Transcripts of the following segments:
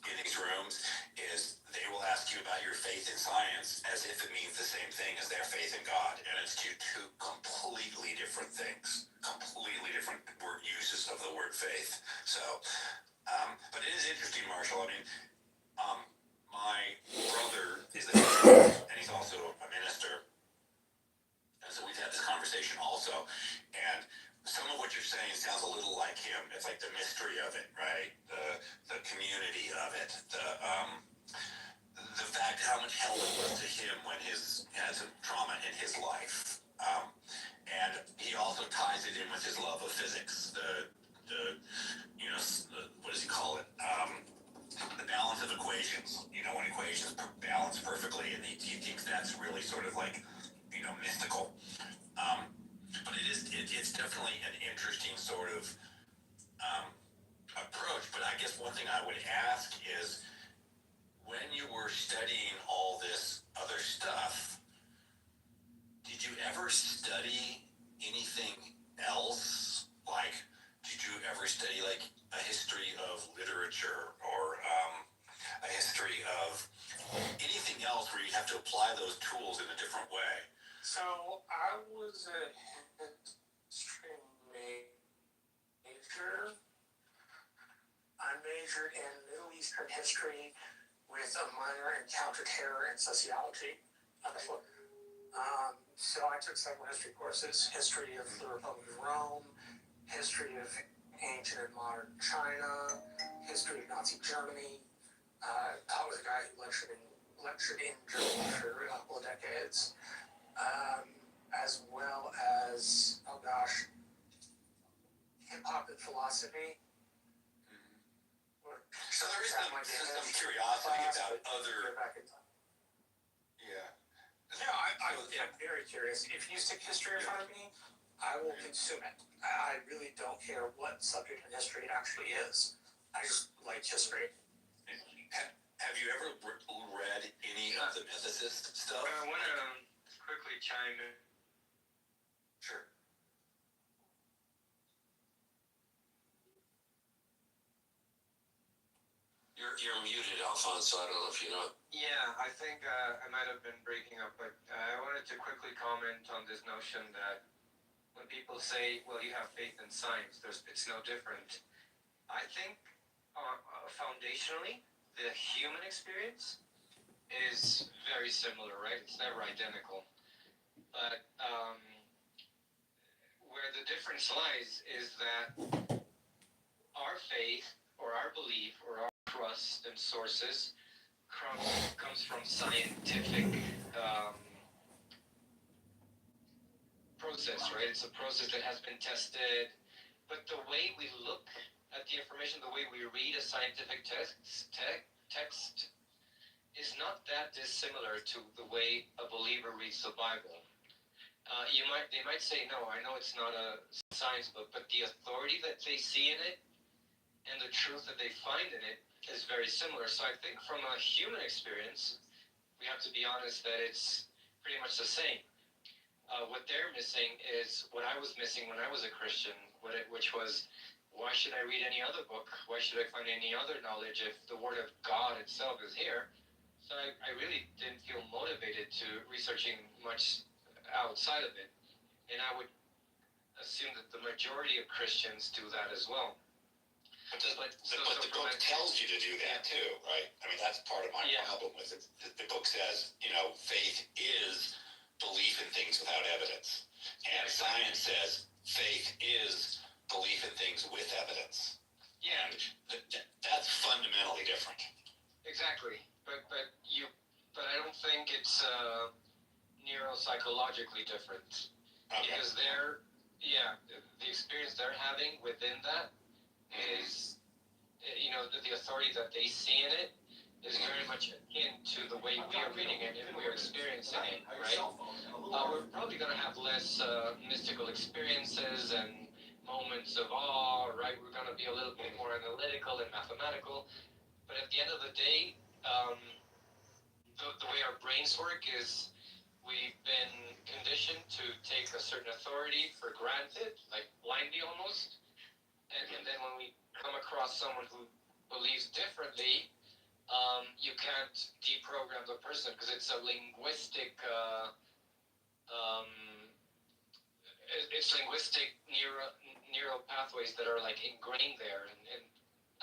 in these rooms is they will ask you about your faith in science as if it means the same thing as their faith in God, and it's two completely different things, completely different uses of the word faith. So, but it is interesting, Marshall. I mean, my brother is a theologist, and he's also a minister, and so we've had this conversation also, and some of what you're saying sounds a little like him. It's like the mystery of it, right? The community of it, the fact how much help it was to him when he had some trauma in his life, and he also ties it in with his love of physics. What does he call it? The balance of equations. When equations balance perfectly, and he thinks that's really sort of like mystical. But it's definitely an interesting sort of approach. But I guess one thing I would ask is, when you were studying all this other stuff, did you ever study anything else? Like, did you ever study like a history of literature or a history of anything else where you have to apply those tools in a different way? So I was a history major. I majored in Middle Eastern history with a minor in counterterror and sociology. So I took several history courses: history of the Republic of Rome, history of ancient and modern China, history of Nazi Germany. I was a guy who lectured in Germany for a couple of decades, as well as hip hop and philosophy. So there is some curiosity about other. Yeah. I'm very curious. If you stick history in front of me, I will consume it. I really don't care what subject in history it actually is. I just like history. Have you ever read any of the mythicist stuff? I want to quickly chime in. Sure. You're muted, Alfonso. I don't know if you know. Yeah, I think I might have been breaking up, but I wanted to quickly comment on this notion that when people say, well, you have faith in science, it's no different. I think foundationally, the human experience is very similar, right? It's never identical. But where the difference lies is that our faith or our belief or our trust in sources comes from scientific process, right? It's a process that has been tested. But the way we look at the information, the way we read a scientific text is not that dissimilar to the way a believer reads the Bible. They might say, no, I know it's not a science book, but the authority that they see in it and the truth that they find in it is very similar. So I think from a human experience, we have to be honest that it's pretty much the same. What they're missing is what I was missing when I was a Christian, which was, why should I read any other book? Why should I find any other knowledge if the Word of God itself is here? So I really didn't feel motivated to researching much outside of it. And I would assume that the majority of Christians do that as well. But the book tells you to do that too, right? I mean, that's part of my problem with it. The book says, faith is belief in things without evidence. And science says faith is belief in things with evidence. Yeah. And that's fundamentally different. Exactly. But I don't think it's neuropsychologically different. Okay. Because the experience they're having within that is, the authority that they see in it is very much akin to the way we are reading it and we are experiencing it, right? We're probably going to have less mystical experiences and moments of awe, right? We're going to be a little bit more analytical and mathematical. But at the end of the day, the way our brains work is we've been conditioned to take a certain authority for granted, like blindly almost. And then when we come across someone who believes differently, you can't deprogram the person because it's a linguistic, um, it's linguistic neural pathways that are like ingrained there, and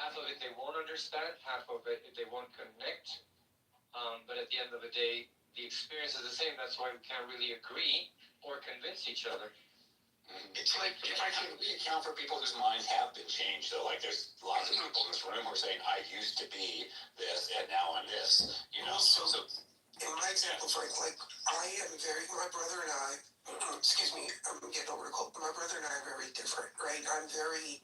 half of it they won't understand, half of it they won't connect. But at the end of the day, the experience is the same. That's why we can't really agree or convince each other. It's like, if I can we account for people whose minds have been changed, though, like there's lots of people in this room who are saying, I used to be this and now I'm this, you know? Also, So in my example, Frank, like I am my brother and I, excuse me, I'm getting over the cold. My brother and I are very different, right? I'm very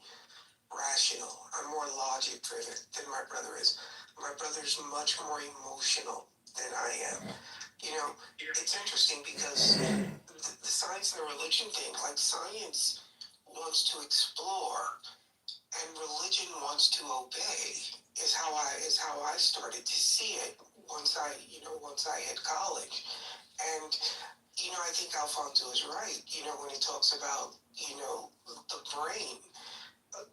rational. I'm more logic driven than my brother is. My brother's much more emotional than I am. You know, it's interesting because the science and the religion thing, like science wants to explore and religion wants to obey is how I started to see it once I hit college. And I think Alfonso is right, when he talks about, the brain. I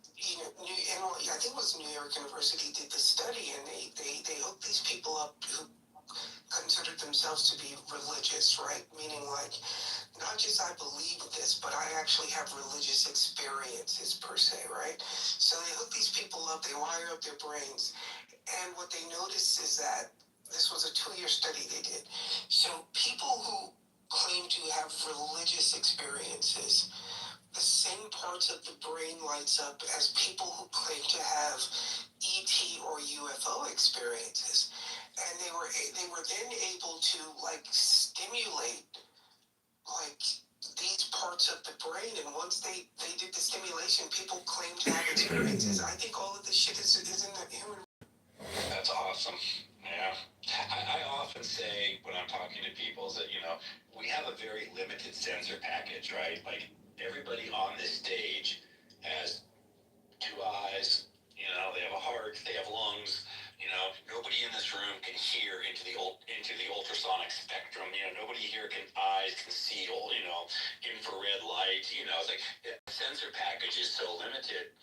think it was New York University did the study, and they hooked these people up who considered themselves to be religious, right? Meaning like, not just I believe this, but I actually have religious experiences per se, right? So they hook these people up, they wire up their brains, and what they noticed is that this was a 2-year study they did. So people who claim to have religious experiences, the same parts of the brain lights up as people who claim to have ET or UFO experiences, and they were then able to like stimulate like these parts of the brain, and once they did the stimulation, people claim to have experiences. I think all of this shit is in the human. that's awesome. Yeah. I often say when I'm talking to people is that, we have a very limited sensor package, right? Like everybody on this stage has 2 eyes, they have a heart, they have lungs, nobody in this room can hear into the ultrasonic spectrum, nobody here can see, infrared light, it's like the sensor package is so limited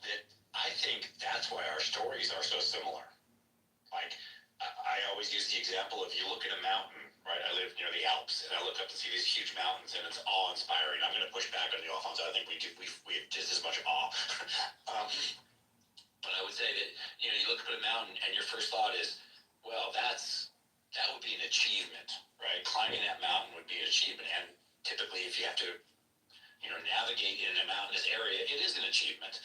that I think that's why our stories are so similar. Like, I always use the example of you look at a mountain, right? I live near the Alps, and I look up to see these huge mountains, and it's awe-inspiring. I'm going to push back on you, Alfonso. I think we have just as much awe. But I would say that, you look up at a mountain, and your first thought is, well, that would be an achievement, right? Climbing that mountain would be an achievement. And typically, if you have to, navigate in a mountainous area, it is an achievement.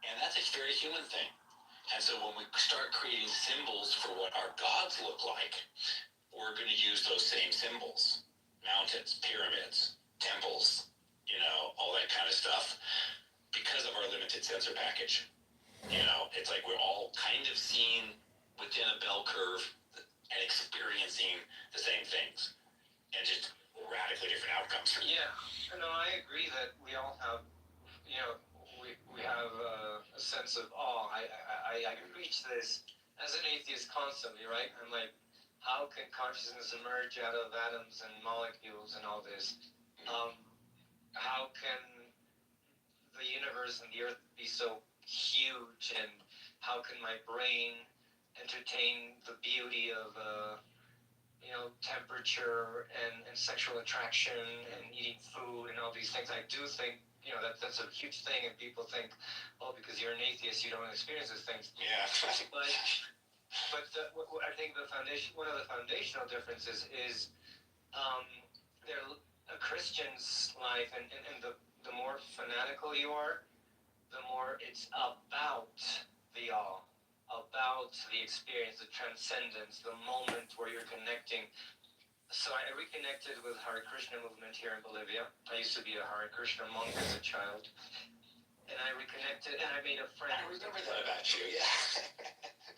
And that's a very human thing. And so when we start creating symbols for what our gods look like, we're going to use those same symbols. Mountains, pyramids, temples, all that kind of stuff. Because of our limited sensor package. It's like we're all kind of seeing within a bell curve and experiencing the same things. And just radically different outcomes. Yeah. No, I agree that we all have, we have a sense of awe. I preach this as an atheist constantly, right? I'm like, how can consciousness emerge out of atoms and molecules and all this? How can the universe and the earth be so huge, and how can my brain entertain the beauty of temperature and sexual attraction and eating food and all these things? I do think that's a huge thing, and people think, oh, because you're an atheist, you don't experience these things. Yeah. but I think one of the foundational differences is a Christian's life, and the more fanatical you are, the more it's about the awe, about the experience, the transcendence, the moment where you're connecting. So I reconnected with Hare Krishna movement here in Bolivia. I used to be a Hare Krishna monk as a child. And I reconnected, and I made a friend. I remember that about you, yeah.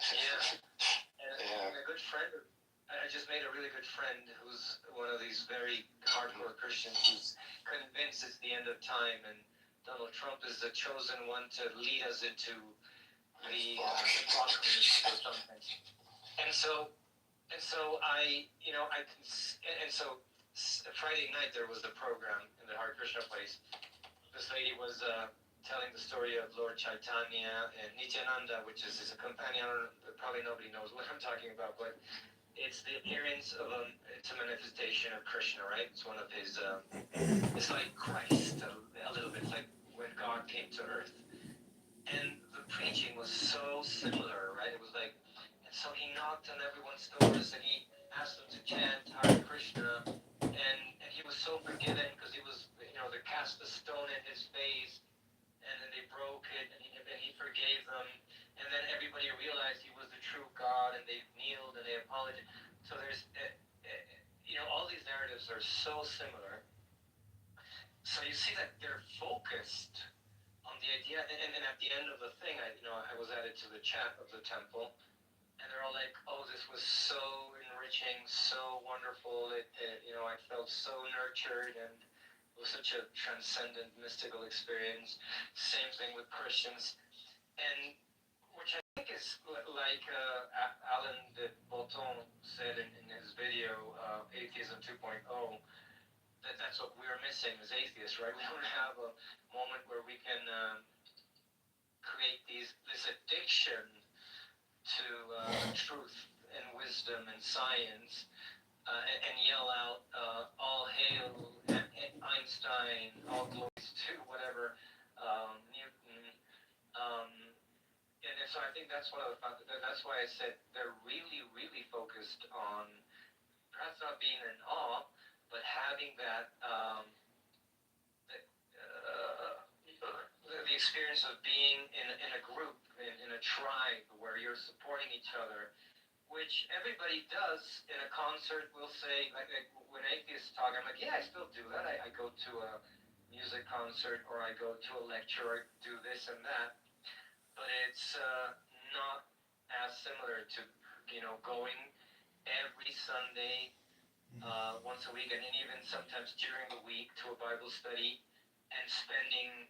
Yeah. And a good friend, I just made a really good friend who's one of these very hardcore Christians who's convinced it's the end of time, and Donald Trump is the chosen one to lead us into the apocalypse or something. And so Friday night there was a program in the Hare Krishna place. This lady was telling the story of Lord Chaitanya and Nityananda, which is a companion. Probably nobody knows what I'm talking about, but it's the appearance of it's a manifestation of Krishna, right? It's one of his, it's like Christ, a little bit. It's like when God came to earth. And the preaching was so similar, right? It was like, and so he knocked on everyone's doors and he asked them to chant Hare Krishna. And he was so forgiven because he was, they cast a stone in his face and then they broke it and he forgave them. And then everybody realized he was the true God and they kneeled and they apologized. So there's, all these narratives are so similar. So you see that they're focused on the idea, and at the end of the thing, I was added to the chat of the temple, and they're all like, "Oh, this was so enriching, so wonderful. I felt so nurtured, and it was such a transcendent, mystical experience." Same thing with Christians, and which I think is like Alan de Botton said in his video, Atheism 2.0. That's what we're missing as atheists, right? We don't have a moment where we can create this addiction to truth and wisdom and science, and yell out, "All hail Einstein! All glories to whatever Newton!" And so I think that's that's why I said they're really, really focused on perhaps not being in awe, but having that. The experience of being in a group, in a tribe where you're supporting each other, which everybody does in a concert. Will say, like when atheists talk, I'm like, yeah, I still do that. I go to a music concert or I go to a lecture or do this and that, but it's not as similar to going every Sunday, once a week, and even sometimes during the week to a Bible study and spending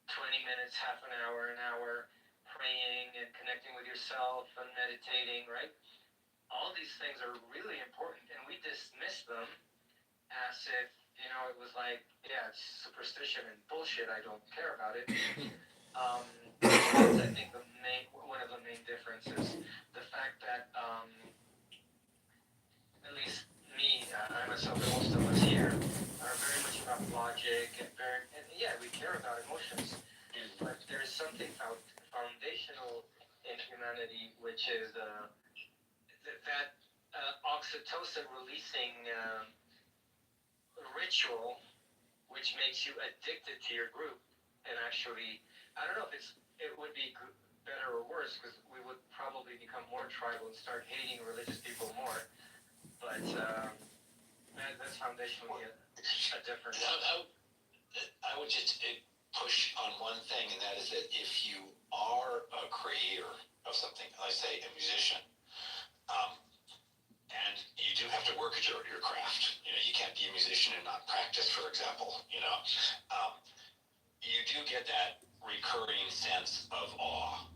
20 minutes, half an hour, praying and connecting with yourself and meditating, right? All these things are really important, and we dismiss them as if, it was like, yeah, it's superstition and bullshit, I don't care about it. That's, I think, one of the main differences. The fact that, at least me, I myself, and most of us here, are very much about logic and yeah, we care about emotions, but there is something foundational in humanity, which is that oxytocin releasing ritual, which makes you addicted to your group, and actually, I don't know if it would be better or worse, because we would probably become more tribal and start hating religious people more. But that's foundationally a difference. I would just push on one thing, and that is that if you are a creator of something, let's say a musician, and you do have to work at your craft. You can't be a musician and not practice, for example. You do get that recurring sense of awe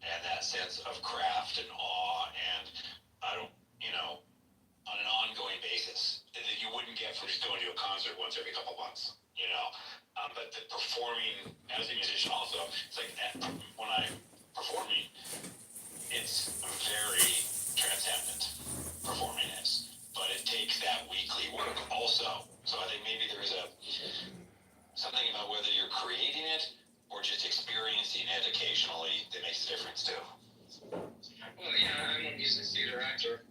and that sense of craft and awe, and I don't, on an ongoing basis that you wouldn't get from just going to a concert once every couple months. But the performing as a musician also, it's like when I'm performing, it's very transcendent. Performing is, but it takes that weekly work also. So I think maybe there is something about whether you're creating it or just experiencing it occasionally that makes a difference too. Well, yeah, I'm a music theater actor,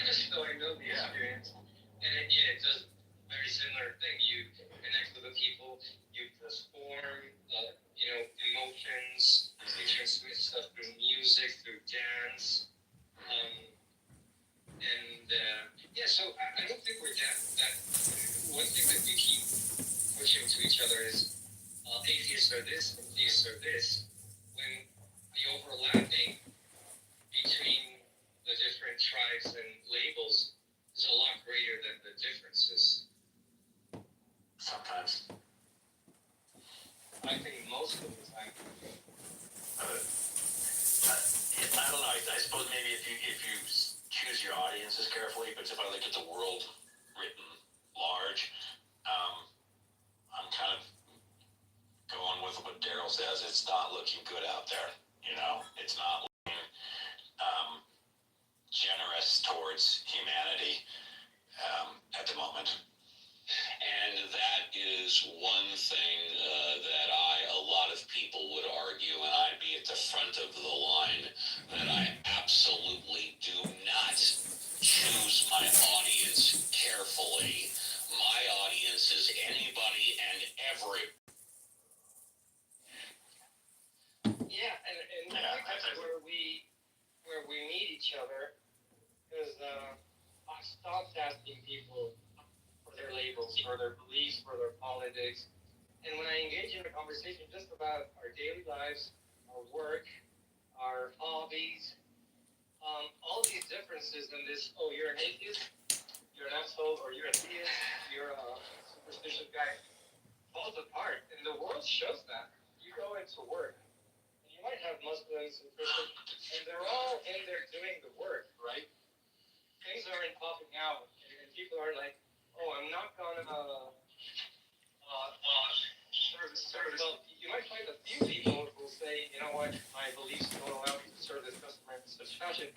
so I know the experience, and it does very similar thing. You connect with the people, you transform, emotions, you transmit stuff through music, through dance, so I don't think we're that. One thing that we keep pushing to each other is atheists are this, atheists are this, when the overlapping between the different tribes and labels is a lot greater than the differences. Sometimes. I think most of the time. I don't know. I suppose maybe if you choose your audiences carefully, but if I looked at the world written large, I'm kind of going with what Daryl says. there. It's not generous towards humanity at the moment. And that is one thing that a lot of people would argue, and I'd be at the front of the line, that I absolutely do not choose my audience carefully. My audience is anybody and every. Yeah, and I think that's where we meet each other, because I stopped asking people for their labels, for their beliefs, for their politics. And when I engage in a conversation just about our daily lives, our work, our hobbies, all these differences in this, oh, you're an atheist, you're an asshole, or you're an idiot, you're a superstitious guy, falls apart. And the world shows that. You go into work, and you might have Muslims and Christians, and they're all in there doing the work, right? Things aren't popping out, and people are like, oh, I'm not gonna service. Well, you might find a few people who will say, you know what, my beliefs don't allow me to serve this customer in such fashion.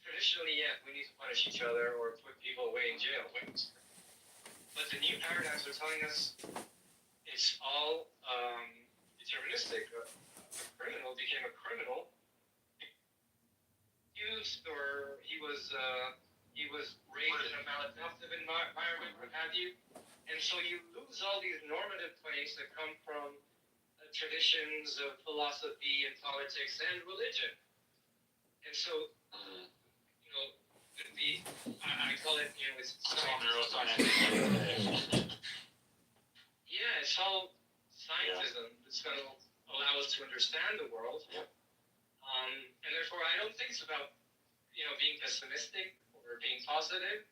Traditionally, yeah, we need to punish each other or put people away in jail. But the new paradigms are telling us it's all deterministic. A criminal became a criminal, used, or he was raised in a maladaptive environment, what have you. And so you lose all these normative claims that come from traditions of philosophy and politics and religion. And so, I call it, it's yeah, it's all scientism. It's going to allow us to understand the world. And therefore, I don't think it's about, being pessimistic or being positive,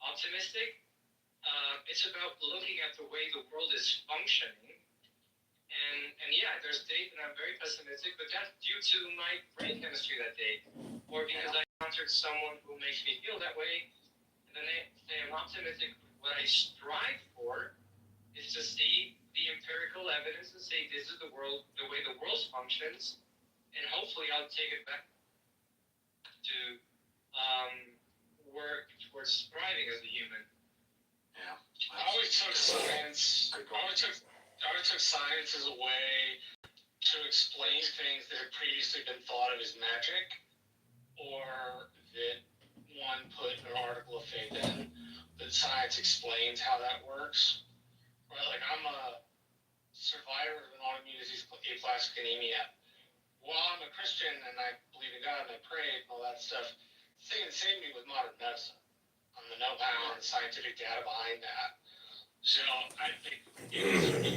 optimistic. It's about looking at the way the world is functioning. And yeah, there's days that I'm very pessimistic, but that's due to my brain chemistry that day. Or because I encountered someone who makes me feel that way. And then they say I'm optimistic. What I strive for is to see the empirical evidence and say this is the world, the way the world functions. And hopefully I'll take it back to work towards thriving as a human. Yeah. I always took science. I always took science as a way to explain things that had previously been thought of as magic, or that one put an article of faith in, that science explains how that works. Right? Like, I'm a survivor of an autoimmune disease called aplastic anemia. While I'm a Christian and I believe in God and I pray and all that stuff, the thing that saved me was modern medicine, on the know-how and the scientific data behind that. So I think,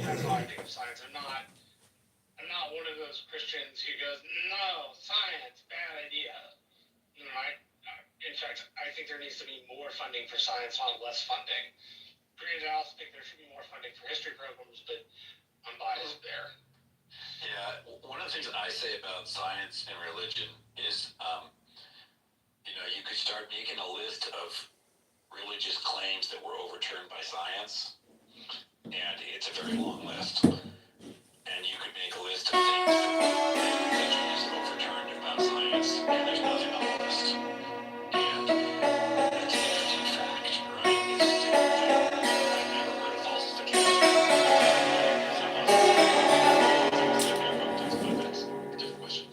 that's how I think of science. I'm I'm not one of those Christians who goes, no, science, bad idea. No, in fact, I think there needs to be more funding for science, not less funding. Granted, I also think there should be more funding for history programs, but I'm biased there. Yeah, one of the things I say about science and religion is, you could start making a list of religious claims that were overturned by science, and it's a very long list. And you could make a list of things that religion is overturned about science, and there's nothing on the list. And that's an interesting fact, right? It's I've never heard of falsification. That's a different question.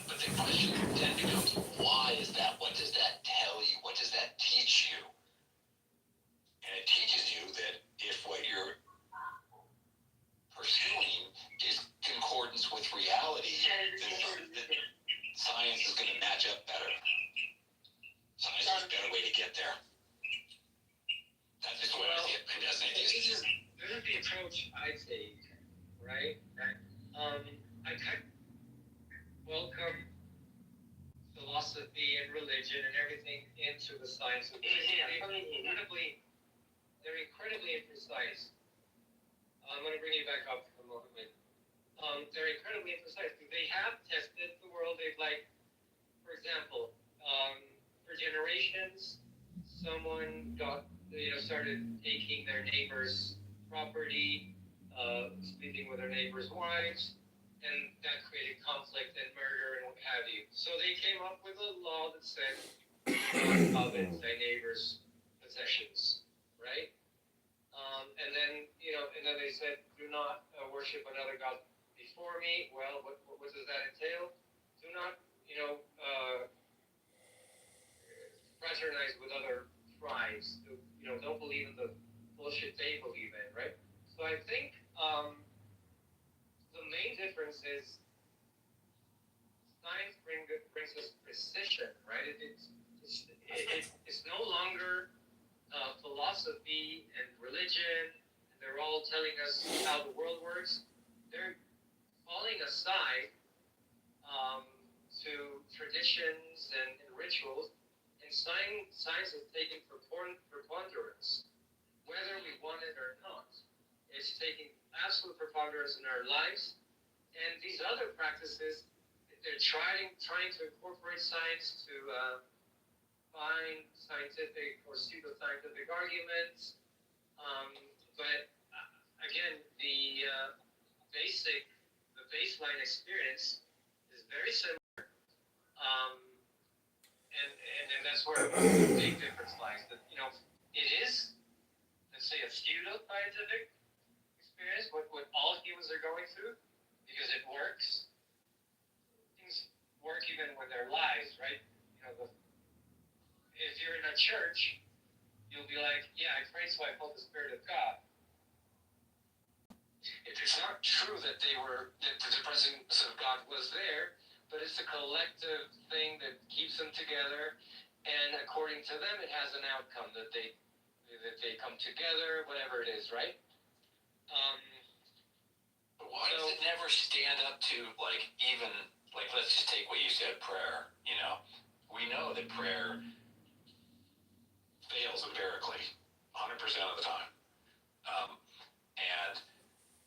But the question then becomes, why is that? What does that tell you? What does that teach you? And it teaches you that if what you're pursuing is concordance with reality, then science is going to match up better. Science is a better way to get there. That's just the way I see it. Maybe that's an atheist. This is the approach I take, right? I kind of welcome philosophy and religion and everything into the science of they're incredibly imprecise. I'm going to bring you back up for a moment. They're incredibly imprecise. They have tested the world. They've for example, for generations, someone started taking their neighbor's property, sleeping with their neighbor's wives, and that created conflict and murder and what have you. So they came up with a law that said, do not covet thy neighbor's possessions, right? And then they said, do not worship another god before me. Well, what does that entail? Do not, fraternize with other tribes. Don't believe in the bullshit they believe in, right? So I think the main difference is science brings us precision, right? It's no longer philosophy and religion. They're all telling us how the world works. They're falling aside to traditions and rituals, and science is taking preponderance, whether we want it or not. It's taking absolute preponderance in our lives, and these other practices, they're trying to incorporate science to find scientific or pseudoscientific arguments, but again, the baseline experience is very similar. And that's where the big difference lies. That it is, let's say, a pseudo-scientific experience, what all humans are going through, because it works. Things work even with their lives, right? If you're in a church, you'll be like, yeah, I prayed so I felt the Spirit of God. It's not true that the presence of God was there, but it's a collective thing that keeps them together, and according to them, it has an outcome that they come together, whatever it is, right? But why does it never stand up to let's just take what you said, prayer. We know that prayer fails empirically 100% of the time, and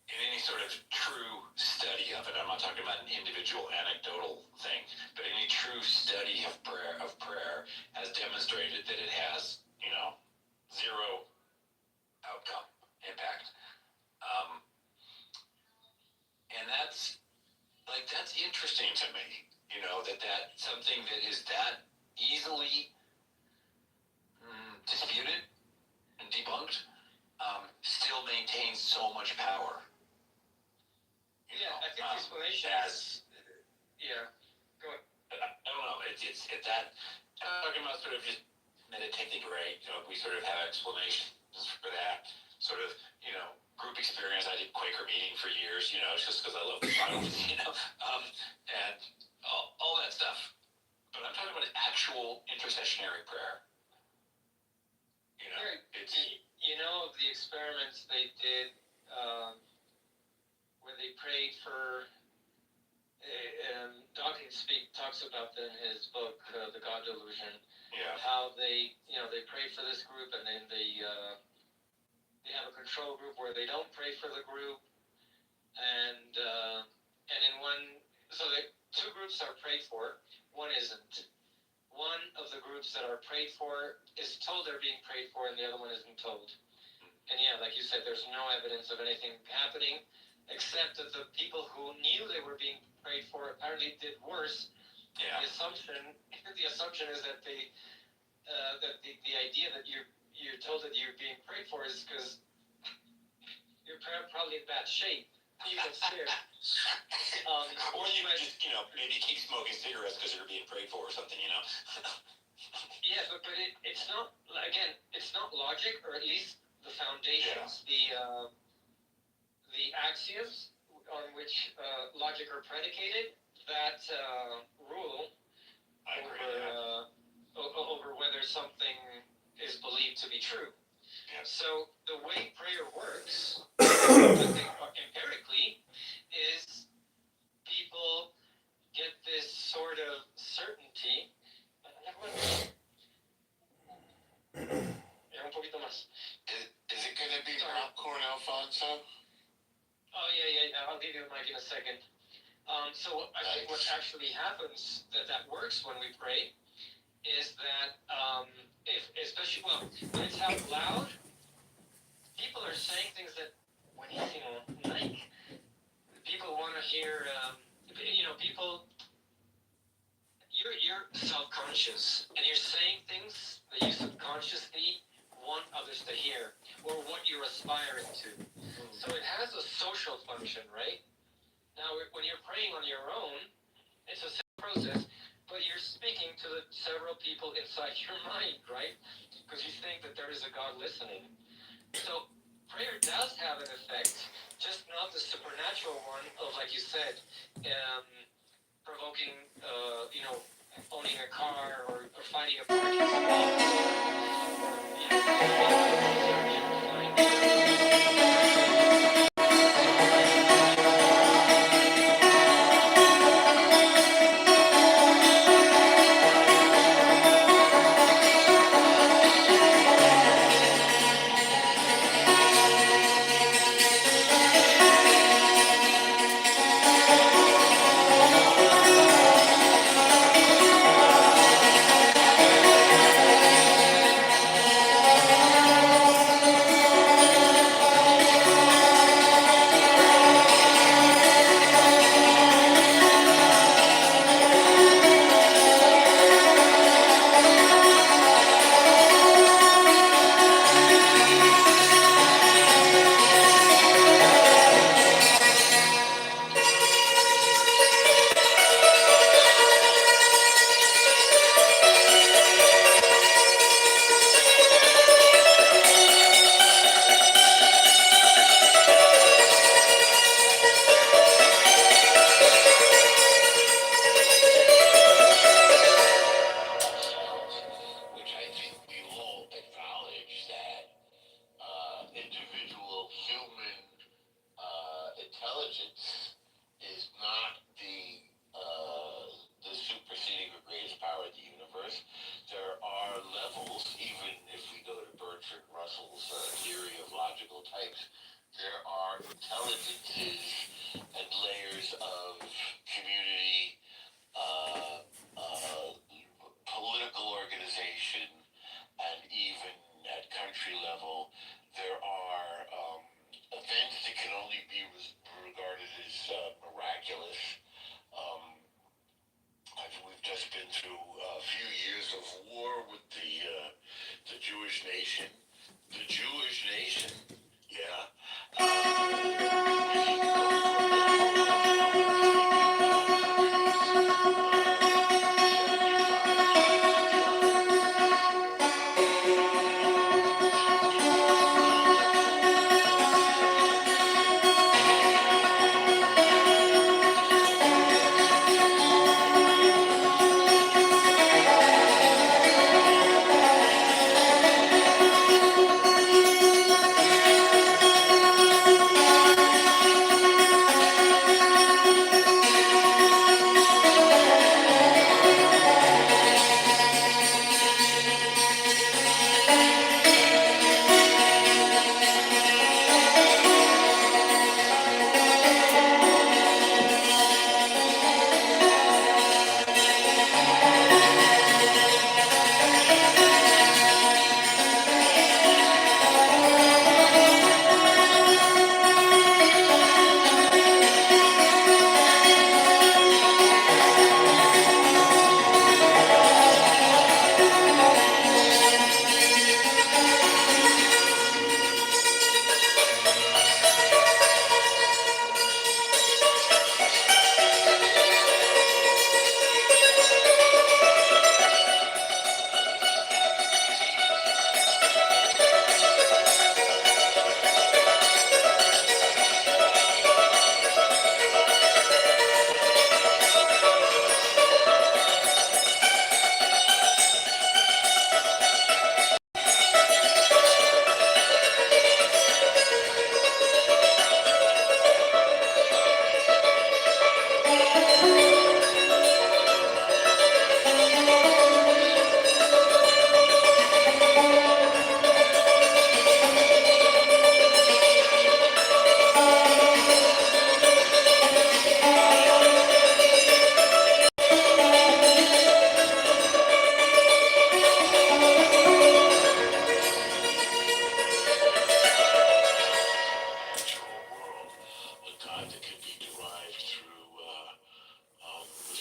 in any sort of true study of it, I'm not talking about an individual anecdotal thing, but any true study of prayer has demonstrated that it has, zero outcome impact. And that's interesting to me, that something that is that easily disputed and debunked still maintains so much power. I think the explanation go ahead. I don't know. It's that. I'm talking about sort of just meditating, right? We sort of have explanations for that. Sort of, group experience. I did Quaker meeting for years, just because I love the silence, and all that stuff. But I'm talking about actual intercessionary prayer. The experiments they did prayed for. Dawkins talks about in his book, The God Delusion, Yeah. how they pray for this group, and then they have a control group where they don't pray for the group, and in one, so the two groups are prayed for, one isn't. One of the groups that are prayed for is told they're being prayed for, and the other one isn't told. And yeah, like you said, there's no evidence of anything happening, except that the people who knew they were being prayed for apparently did worse. Yeah. The assumption is that the idea that you're told that you're being prayed for is because you're probably in bad shape. You get scared. Or you might just, maybe keep smoking cigarettes because you're being prayed for or something, Yeah, but it's not, again, it's not logic, or at least the foundations, the axioms on which logic are predicated, that rule over whether something is believed to be true. Yeah. So the way prayer works, I think empirically, is people get this sort of certainty. Un poquito más. Is it going to be popcorn, Alfonso? Oh, yeah, I'll give you a mic in a second. So I think what actually happens that works when we pray is that especially when it's out loud, people are saying things that like people want to hear. People, you're self-conscious, and you're saying things that you subconsciously want others to hear, or what you're aspiring to. So it has a social function, right? Now, when you're praying on your own, it's a simple process, but you're speaking to the several people inside your mind, right? Because you think that there is a God listening. So prayer does have an effect, just not the supernatural one of, like you said, provoking, owning a car or finding a parking spot,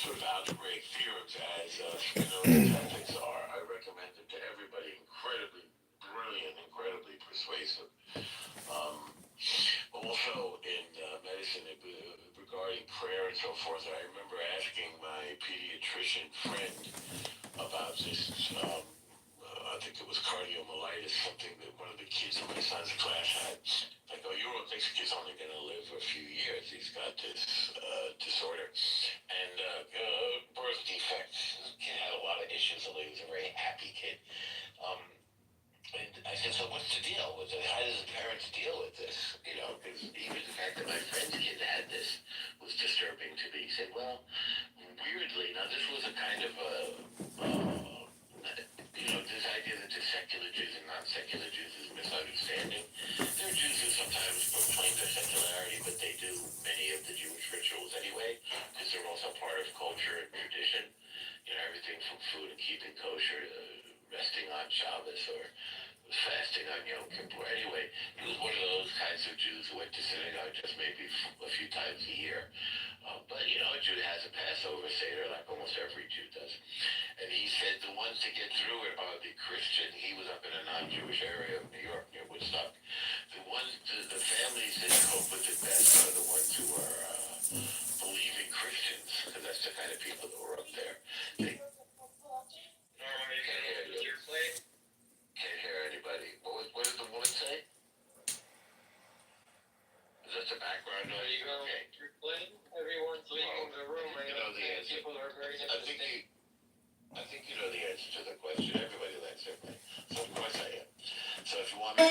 sort of algebraic theorems as Spinoza's ethics are. I recommend them to everybody. Incredibly brilliant, incredibly persuasive. Also in medicine, regarding prayer and so forth, I remember asking my pediatrician friend about this. I think it was cardiomyelitis, something that one of the kids in my son's class had. Like, oh, you don't think this kid's only going to live for a few years. He's got this disorder. And birth defects. This kid had a lot of issues, although he was a very happy kid. And I said, so what's the deal with it? How does the parents deal with this? You know, because even the fact that my friend's kid had this was disturbing to me. He said, well, weirdly, now this was a kind of this idea that there's secular Jews and non-secular Jews is a misunderstanding. There are Jews who sometimes proclaim their secularity, but they do many of the Jewish rituals anyway, because they're also part of culture and tradition. You know, everything from food and keeping kosher to resting on Shabbos or fasting on Yom Kippur. Anyway, he was one of those kinds of Jews who went to synagogue just maybe a few times a year. But, you know, a Jew has a Passover Seder like almost every Jew does. And he said the ones to get through it are the Christian. He was up in a non-Jewish area of New York near Woodstock. The families that cope with it best are the ones who are believing Christians, because that's the kind of people that were up there. They can't hear anybody. What did the woman say? Is that the background noise? There you go. Okay. You're playing. Everyone's leaving the room. I think you know the answer. People are very interested. I think you know the answer to the question. Everybody likes it, right? So of course I am. So if you want me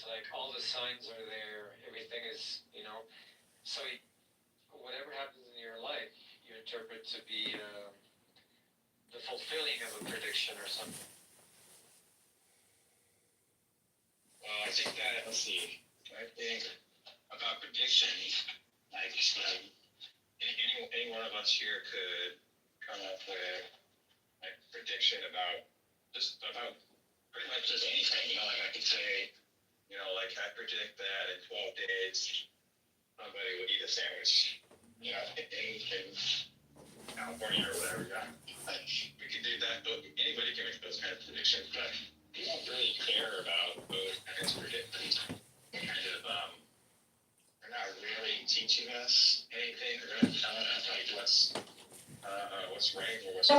is like all the signs are there, everything is, so whatever happens in your life, you interpret to be the fulfilling of a prediction or something. Well, I think that, let's see, I think about predictions, like, any one of us here could come up with like prediction about pretty much just anything, like I could say, like I predict that in 12 days somebody would eat a sandwich, in California or whatever. We could do that, but anybody can make those kind of predictions, but we don't really care about those kinds of predictions. They're not really teaching us anything. They're really telling us like what's right or what's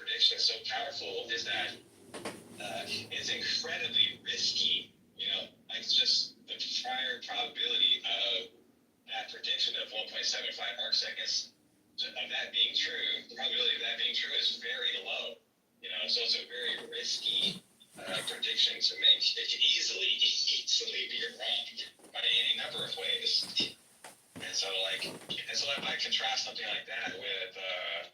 prediction is so powerful is that it's incredibly risky. Like just the prior probability of that prediction of 1.75 arc seconds of that being true, the probability of that being true is very low. So it's a very risky prediction to make. It can easily be wrong by any number of ways. And so if I contrast something like that with a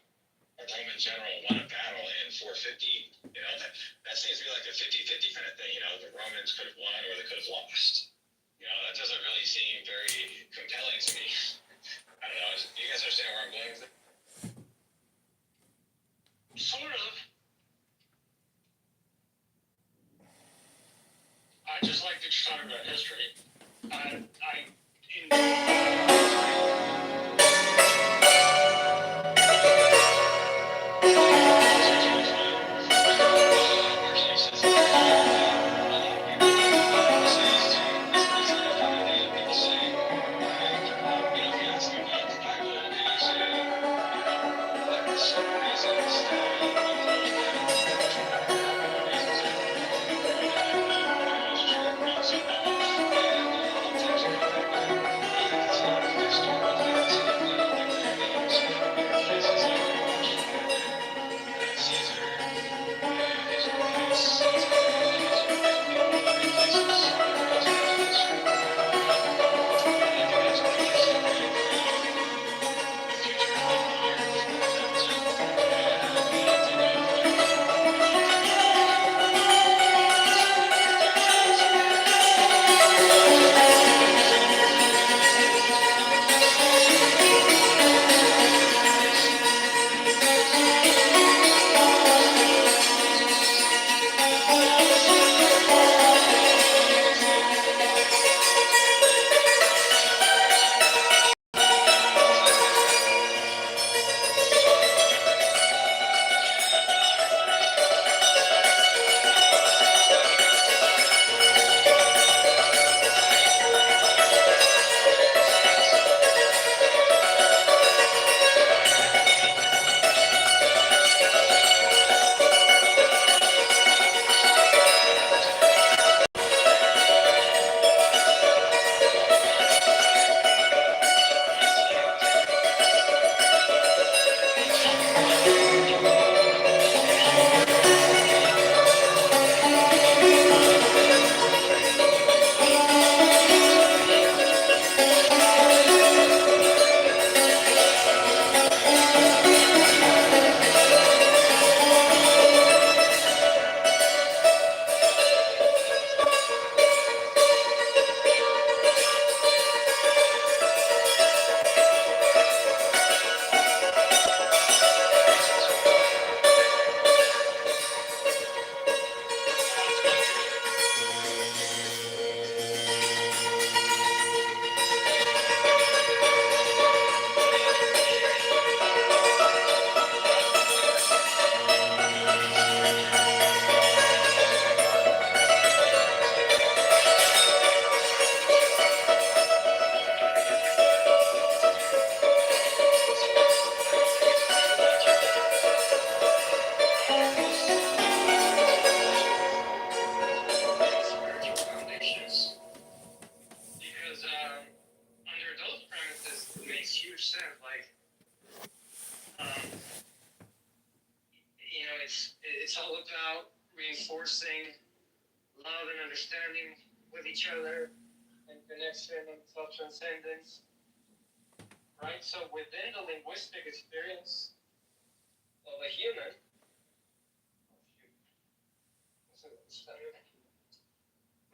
Roman general won a battle in 450, that seems to be like a 50-50 kind of thing. The Romans could have won or they could have lost. That doesn't really seem very compelling to me. I don't know. Do you guys understand where I'm going with it? Sort of. I just like that you're talking about history. It's all about reinforcing love and understanding with each other and connection and self-transcendence, right? So within the linguistic experience of a human,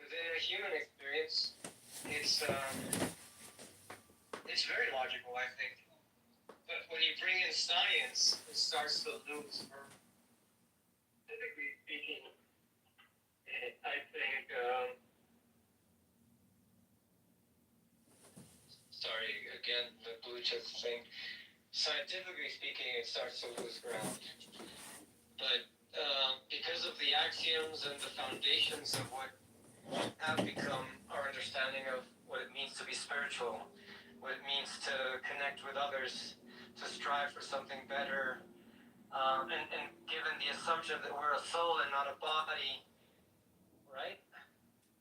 within a human experience, it's very logical, I think. But when you bring in science, it starts to lose. Typically speaking, I think. Sorry, again, the Bluetooth thing. Scientifically speaking, it starts to lose ground. But because of the axioms and the foundations of what have become our understanding of what it means to be spiritual, what it means to connect with others, to strive for something better, and given the assumption that we're a soul and not a body, right?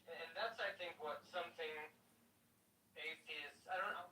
And that's, I think, what something atheists, I don't know.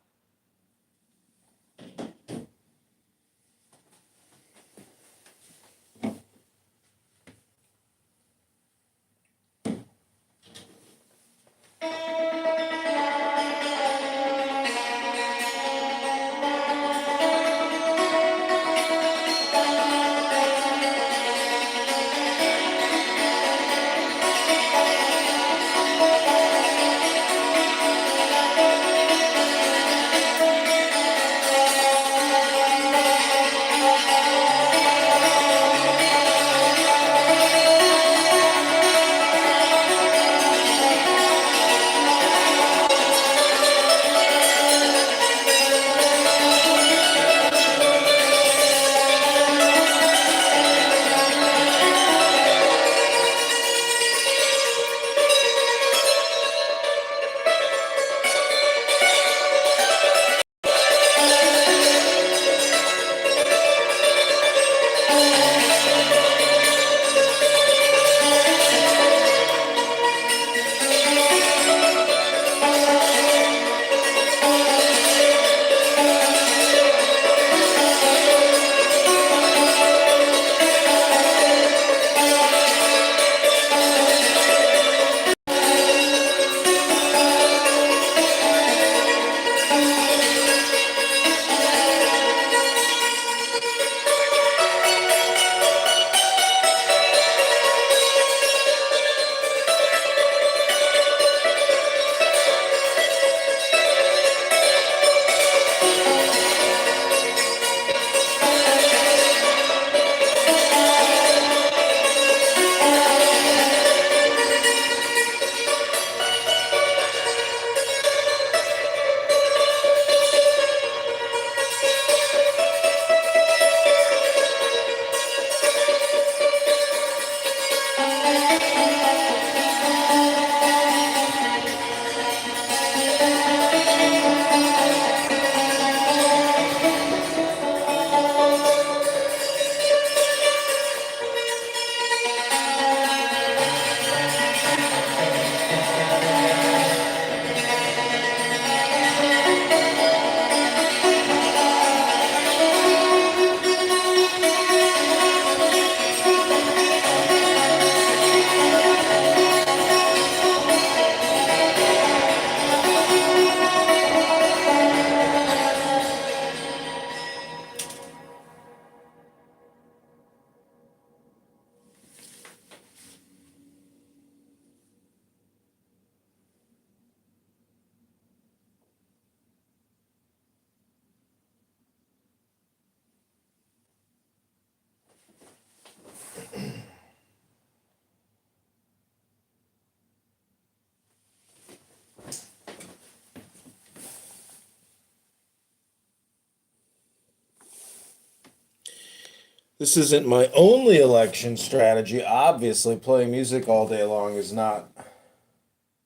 This isn't my only election strategy. Obviously, playing music all day long is not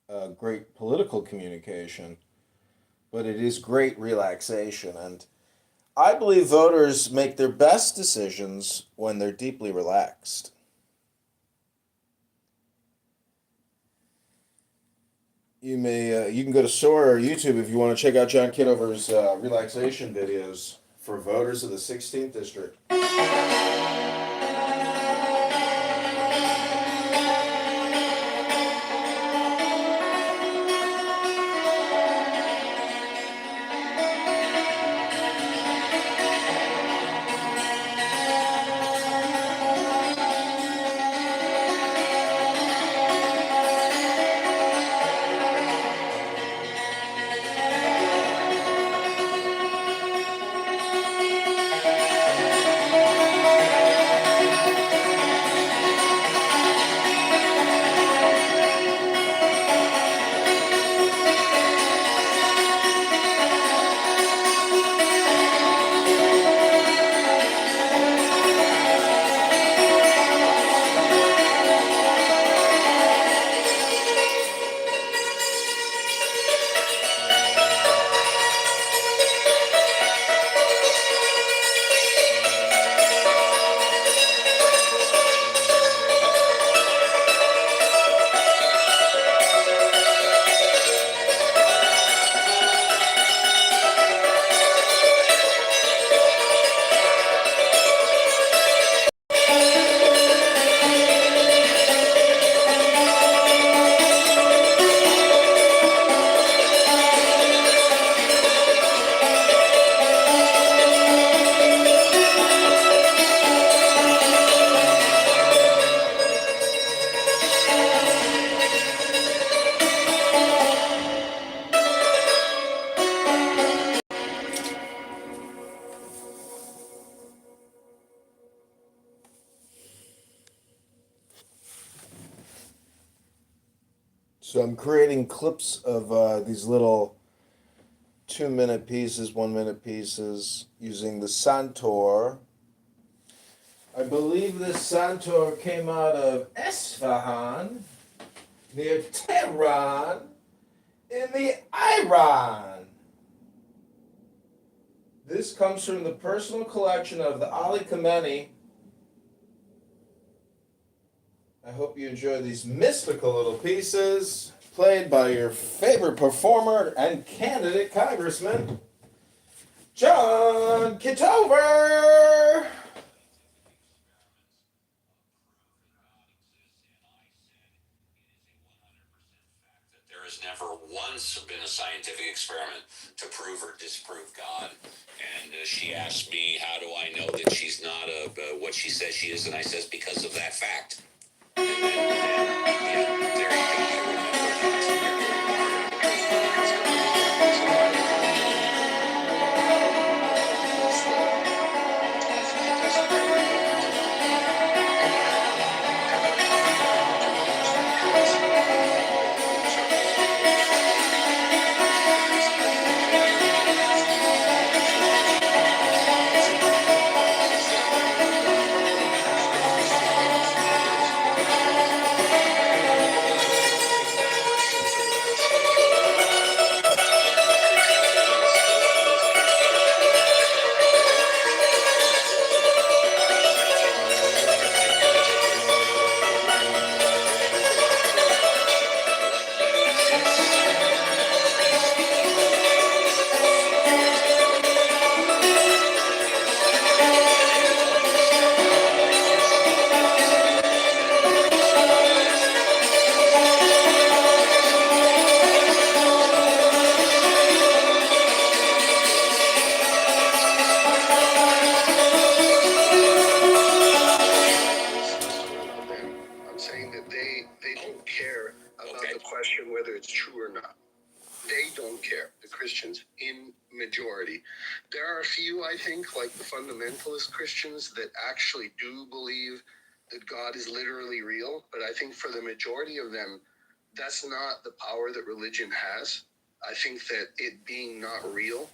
a great political communication, but it is great relaxation. And I believe voters make their best decisions when they're deeply relaxed. You can go to Sora or YouTube if you want to check out John Kitover's relaxation videos for voters of the 16th district. So I'm creating clips of these little 2 minute pieces, 1 minute pieces using the Santor. I believe this Santor came out of Esfahan, near Tehran, in the Iran. This comes from the personal collection of the Ali Khamenei. I hope you enjoy these mystical little pieces played by your favorite performer and candidate congressman, John Kitover. There has never once been a scientific experiment to prove or disprove God. And she asked me, how do I know that she's not what she says she is? And I says, because of that fact. And then there you go. I remember I'm saying that they don't care about the question whether it's true or not. They don't care, the Christians, in majority. There are a few, I think, like the fundamentalist Christians that actually do believe that God is literally real, but I think for the majority of them, that's not the power that religion has. I think that it being not real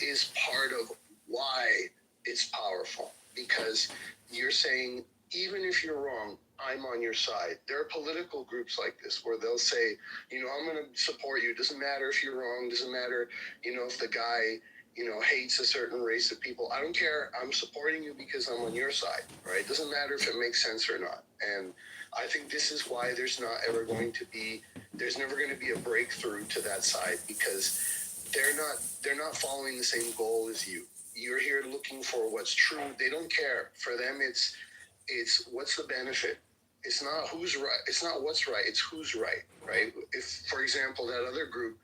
is part of why it's powerful, because you're saying, even if you're wrong, I'm on your side. There are political groups like this where they'll say, I'm going to support you. It doesn't matter if you're wrong. It doesn't matter, if the guy, hates a certain race of people. I don't care. I'm supporting you because I'm on your side, right? It doesn't matter if it makes sense or not. And I think this is why there's never going to be a breakthrough to that side, because they're not following the same goal as you. You're here looking for what's true. They don't care. For them, it's what's the benefit. It's not who's right. It's not what's right. It's who's right, right? If, for example, that other group,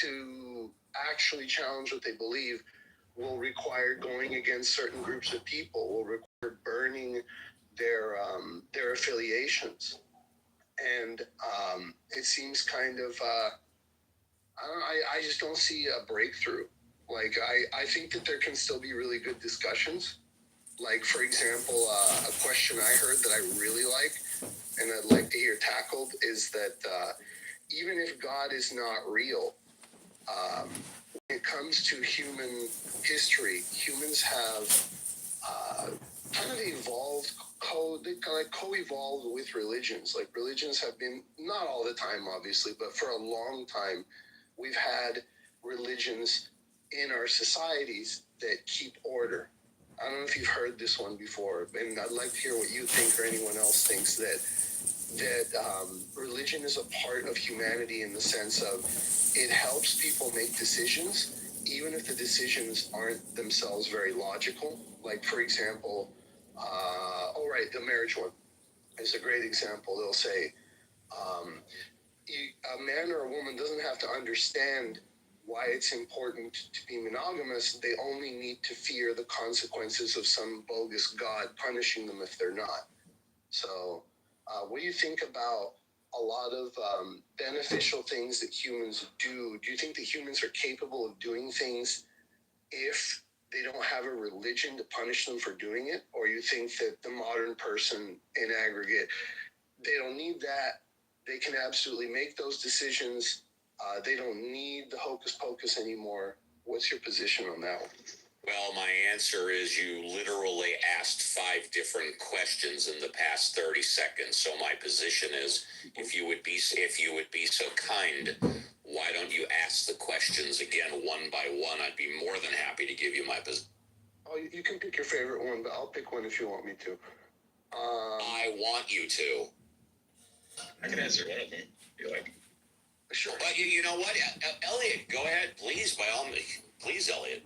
to actually challenge what they believe will require going against certain groups of people, will require burning their affiliations. And it seems kind of, I just don't see a breakthrough. Like, I think that there can still be really good discussions. Like, for example, a question I heard that I really like and I'd like to hear tackled is that even if God is not real, when it comes to human history, humans have kind of evolved, co-evolved with religions. Like, religions have been, not all the time, obviously, but for a long time, we've had religions in our societies that keep order. I don't know if you've heard this one before, and I'd like to hear what you think or anyone else thinks, that religion is a part of humanity in the sense of it helps people make decisions, even if the decisions aren't themselves very logical. Like, for example, the marriage one is a great example. They'll say, a man or a woman doesn't have to understand why it's important to be monogamous. They only need to fear the consequences of some bogus God punishing them if they're not. So what do you think about a lot of beneficial things that humans do? Do you think that humans are capable of doing things if they don't have a religion to punish them for doing it? Or you think that the modern person in aggregate, they don't need that, They can absolutely make those decisions. They don't need the hocus pocus anymore. What's your position on that one? Well, my answer is you literally asked 5 different questions in the past 30 seconds. So my position is, if you would be so kind, why don't you ask the questions again one by one? I'd be more than happy to give you my position. Oh, you can pick your favorite one, but I'll pick one if you want me to. I want you to. I can answer one of them. If you like. Sure. But you know what, Elliot, go ahead, please, by all means, please, Elliot.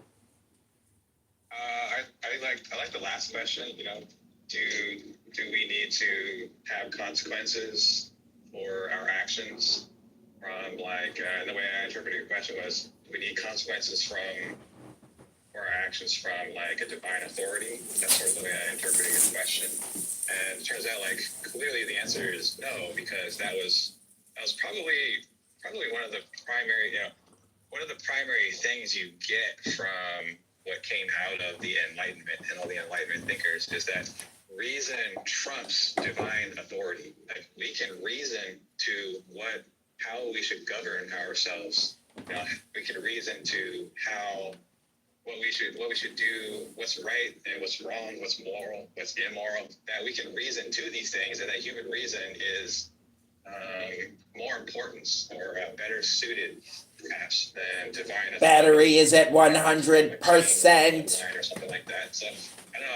I like the last question. You know, do we need to have consequences for our actions? From the way I interpreted your question was, do we need consequences for our actions from like a divine authority? That's sort of the way I interpreted your question. And it turns out clearly the answer is no, because that was probably one of the primary things you get from what came out of the Enlightenment and all the Enlightenment thinkers is that reason trumps divine authority. Like, we can reason to how we should govern ourselves. You know, we can reason to what we should do, what's right and what's wrong, what's moral, what's immoral. That we can reason to these things, and that human reason is more important or better suited, perhaps, than divine authority. Battery is at 100%. Or something like that. So I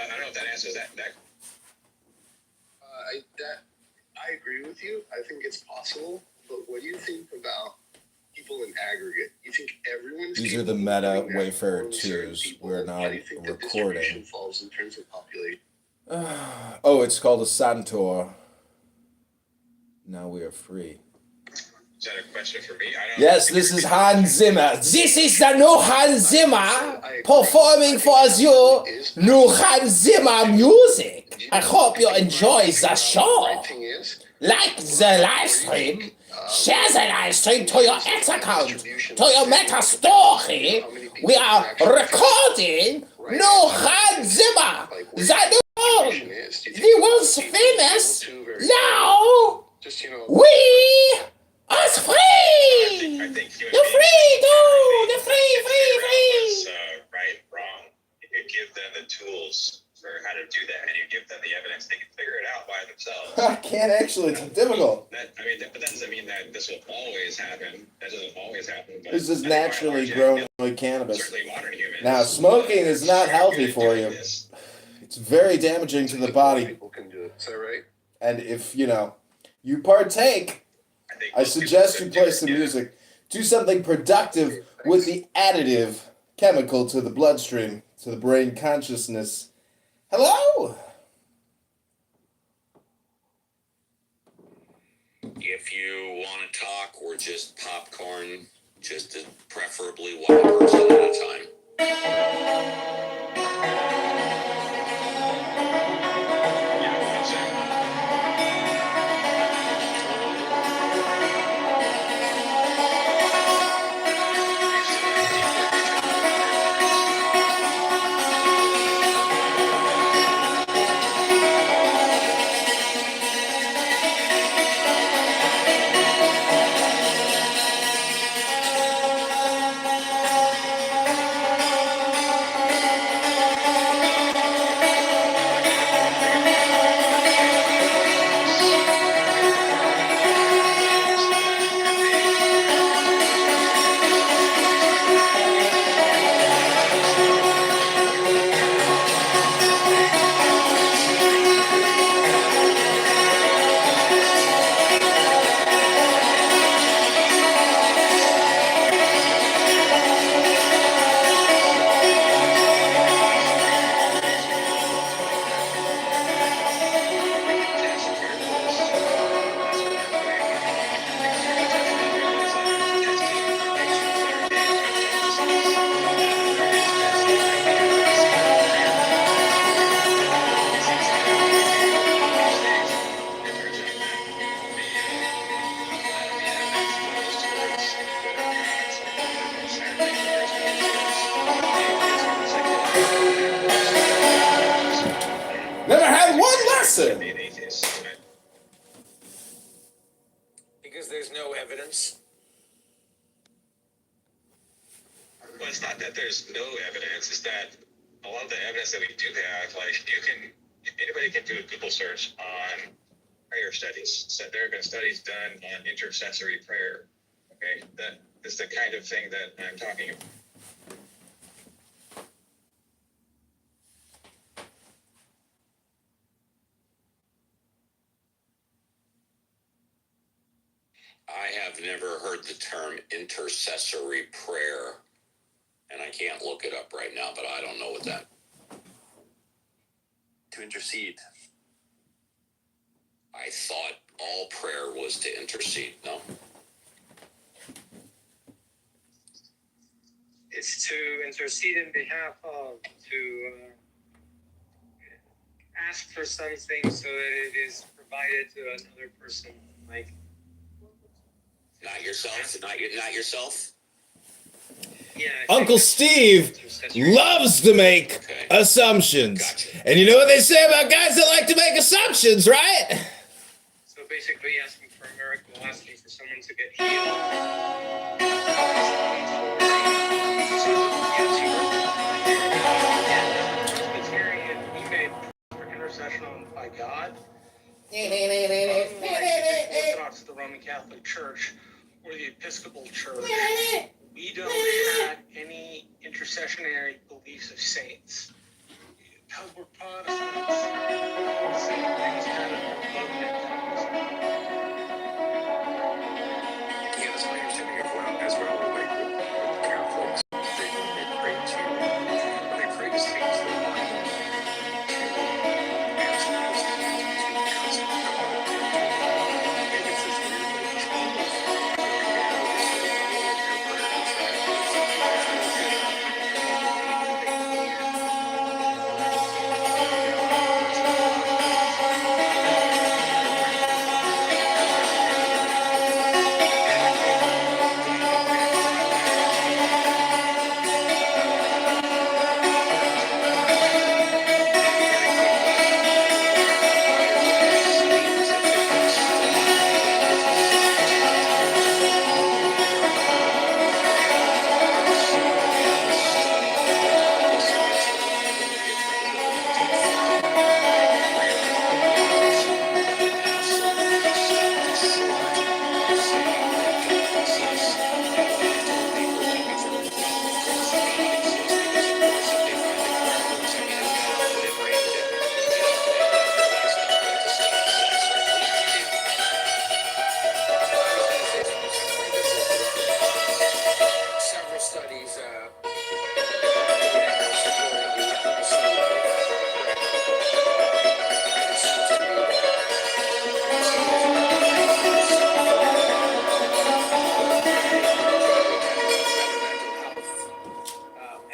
don't know if that answers that. I agree with you. I think it's possible. But what do you think about people in aggregate? You think everyone's These are the meta Wayfarer 2s. We're now recording. Falls in terms of population? Oh, it's called a Santor. Now we are free. Is that a question for me? Yes, this is Hans Zimmer. This is the new Hans Zimmer performing for you new Hans Zimmer music. I hope you enjoy the show. Like the live stream, share the live stream to your X account, to your Meta story. We are recording new Hans Zimmer, the world's famous. Now we are free. I think You're free, dude. You're free. Right, wrong. You give them the tools for how to do that, and you give them the evidence. They can figure it out by themselves. I can't actually. It's difficult. But that doesn't mean that this will always happen. That doesn't always happen. But This is naturally grown like cannabis. certainly modern humans. Now, smoking is not healthy for you. It's very damaging to the body. People can do it. Is that right? And if, you partake, I suggest you play some music. Do something productive with the additive chemical to the bloodstream, to the brain consciousness. Hello? If you want to talk or just popcorn, just preferably one person at a time. evidence? Well, it's not that there's no evidence. It's that a lot of the evidence that we do have, like anybody can do a Google search on prayer studies. So there have been studies done on intercessory prayer. Okay, that is the kind of thing that I'm talking about. I have never heard the term intercessory prayer, and I can't look it up right now, but I don't know what that. To intercede. I thought all prayer was to intercede, no? It's to intercede in behalf of, to ask for something so that it is provided to another person, like. Not yourself? Not yourself? Yeah. Uncle Steve loves to make assumptions. Gotcha. And you know what they say about guys that like to make assumptions, right? So basically asking for a miracle, asking for someone to get healed. Presbyterian, we made for intercession by God. Orthodox, the Roman Catholic Church, or the Episcopal Church, we don't have any intercessionary beliefs of saints. Because we're Protestants, same things kind of promoted in Congressman. Yeah, that's my understanding as well. Like with Catholics, they pray to, when they pray to saints, they want to ask those saints to ask God. And it's this weird, like, change the reality of their prayers that several studies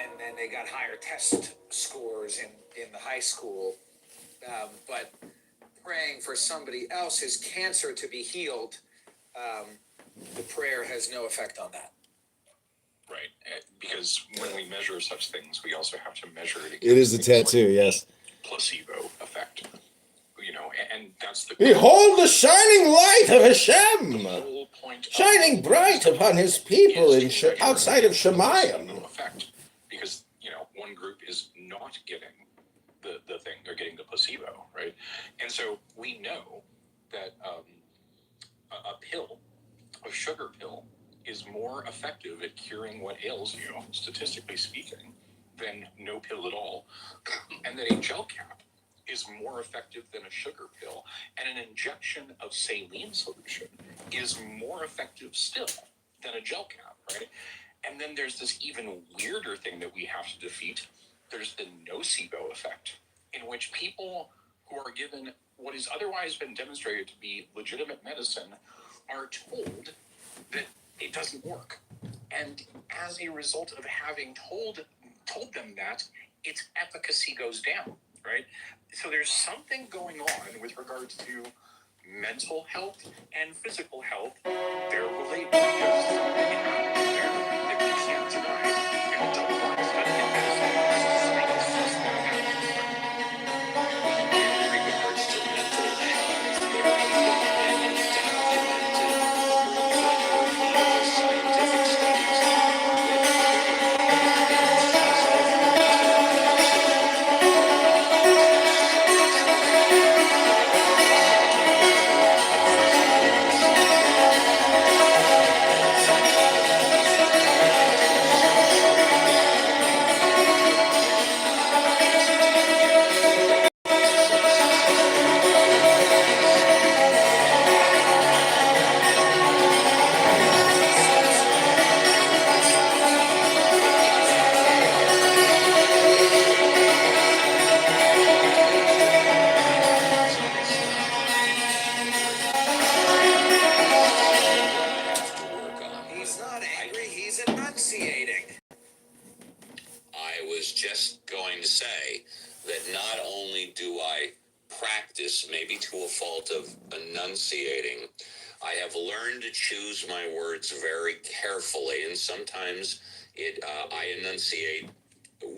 and then they got higher test scores in the high school. But praying for somebody else's cancer to be healed, the prayer has no effect on that. Right, because when we measure such things, we also have to measure it against It is a things like tattoo, yes. placebo effect. You know, and that's the Behold the shining light of Hashem, the whole point of shining bright upon his people is in to measure outside of the Shemayim. placebo effect, because you know one group is not getting the thing; they're getting the placebo, right? And so we know that a pill, a sugar pill, is more effective at curing what ails you, statistically speaking, than no pill at all, and that a gel cap is more effective than a sugar pill, and an injection of saline solution is more effective still than a gel cap, right? And then there's this even weirder thing that we have to defeat. There's the nocebo effect, in which people who are given what has otherwise been demonstrated to be legitimate medicine are told that it doesn't work. And as a result of having told them that, its efficacy goes down, right? So there's something going on with regards to mental health and physical health. They're related. There's something happening there that we can't deny. And it doesn't want to study in medicine. Scientists just know in regards to mental health, there have been many documented maybe to a fault of enunciating. I have learned to choose my words very carefully, and sometimes I enunciate,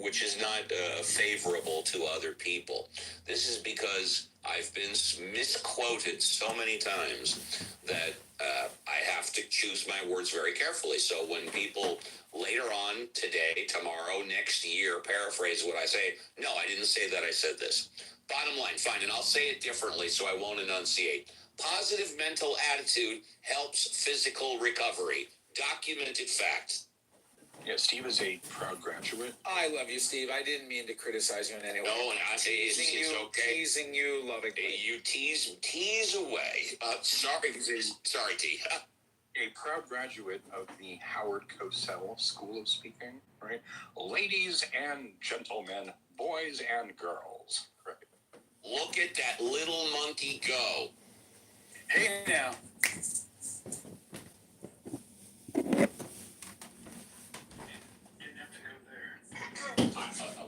which is not favorable to other people. This is because I've been misquoted so many times that I have to choose my words very carefully. So when people later on, today, tomorrow, next year, paraphrase what I say, no, I didn't say that, I said this. Bottom line, fine, and I'll say it differently so I won't enunciate. Positive mental attitude helps physical recovery. Documented fact. Yeah, Steve is a proud graduate. I love you, Steve. I didn't mean to criticize you in any way. No, it's okay. Teasing you lovingly. You tease away. Sorry, T. A proud graduate of the Howard Cosell School of Speaking, right? Ladies and gentlemen, boys and girls, right? Look at that little monkey go. Hey now.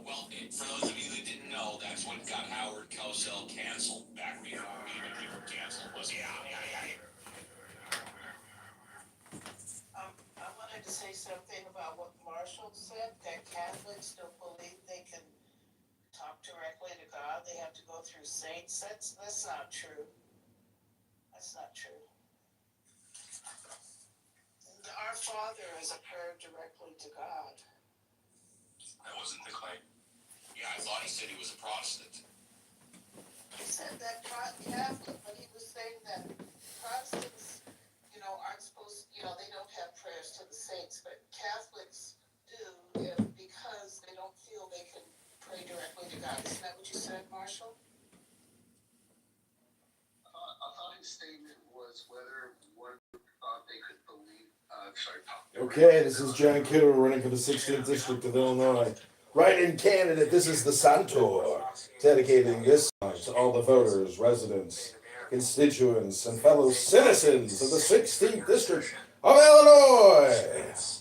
Well, for those of you who didn't know, that's what got Howard Cosell canceled back before even he were canceled. I wanted to say something about what Marshall said, that Catholics don't believe they can talk directly to God. They have to go through saints. That's not true. That's not true. Our Father is a prayer directly to God. That wasn't the claim. Yeah, I thought he said he was a Protestant. He said that Catholic, but he was saying that Protestants, aren't supposed, they don't have prayers to the saints, but Catholics do because they don't feel they can pray directly to God. Isn't that what you said, Marshall? I thought his statement was whether one thought they could believe. Okay, this is John Kitover running for the 16th District of Illinois. Write-in candidate, this is the Santor, dedicating this song to all the voters, residents, constituents, and fellow citizens of the 16th District of Illinois.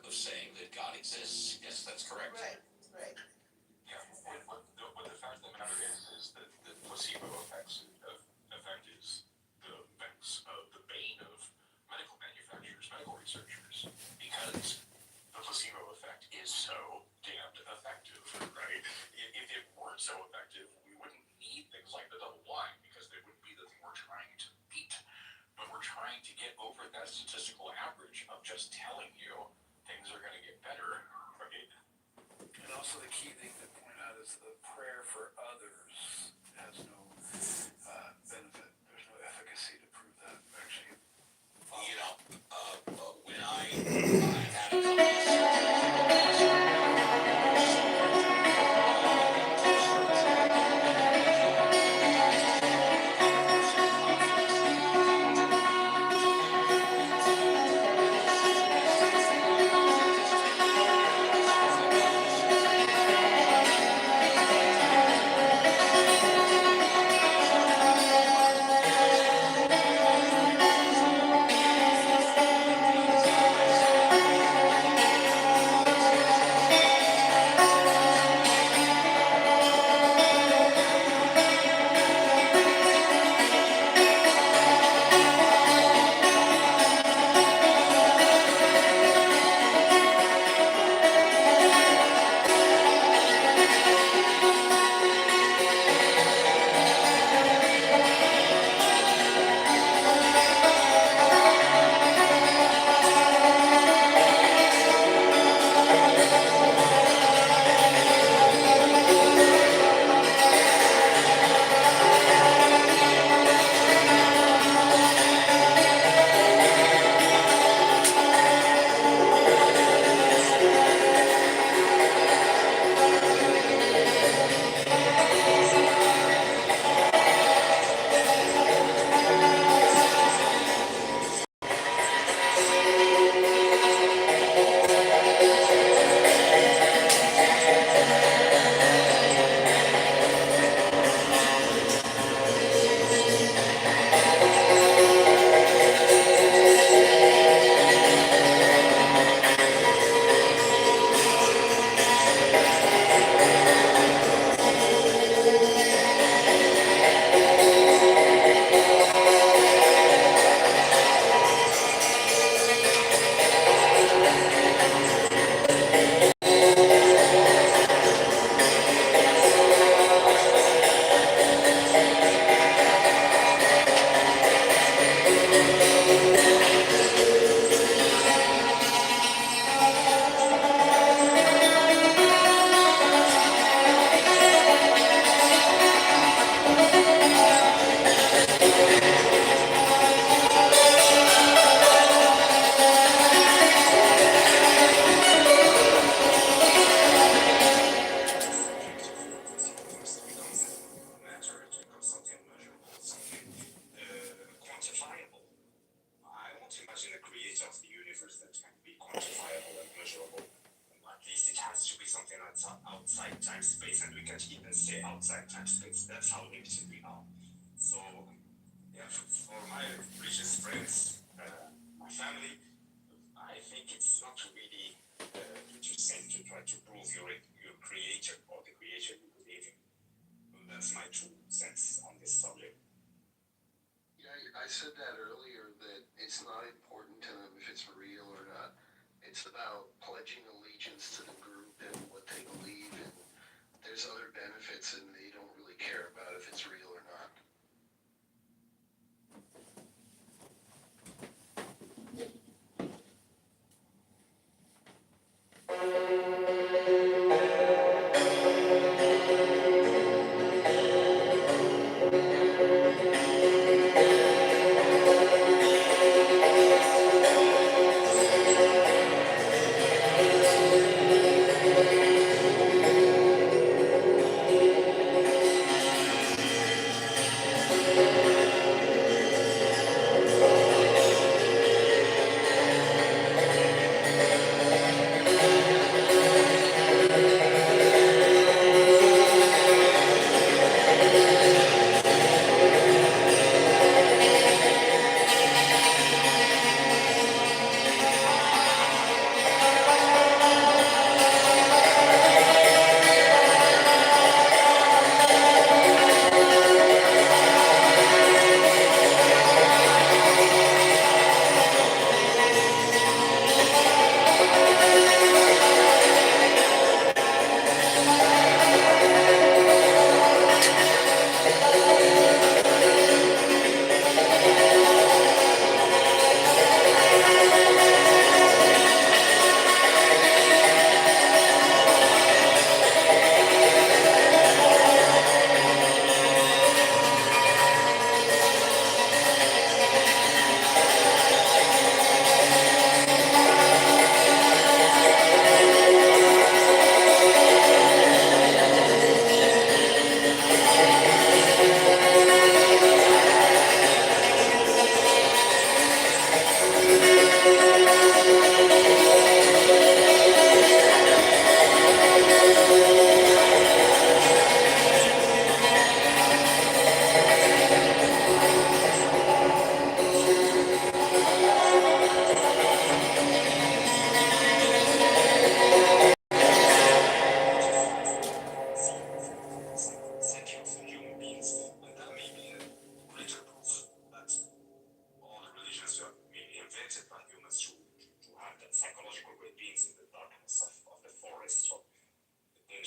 of saying that God exists. Yes, that's correct. Right, right. Yeah, what the fact of the matter is that the placebo effect is the bane of medical manufacturers, medical researchers, because the placebo effect is so damned effective, right? If it weren't so effective, we wouldn't need things like the double blind, because they wouldn't be the thing we're trying to beat. But we're trying to get over that statistical average of just telling you things are going to get better, right? And also the key thing to point out is the prayer for others has no benefit. There's no efficacy to prove that actually. You know, when I had a couple of outside time space, and we can even say outside time space. That's how limited we are. So, yeah, for my religious friends, my family, I think it's not really interesting to try to prove your creator or the creation you believe in. That's my 2 cents on this subject. Yeah, I said that earlier, that it's not important to them if it's real or not. It's about pledging allegiance to the group and what they believe, and there's other benefits, and they don't really care about if it's real or not.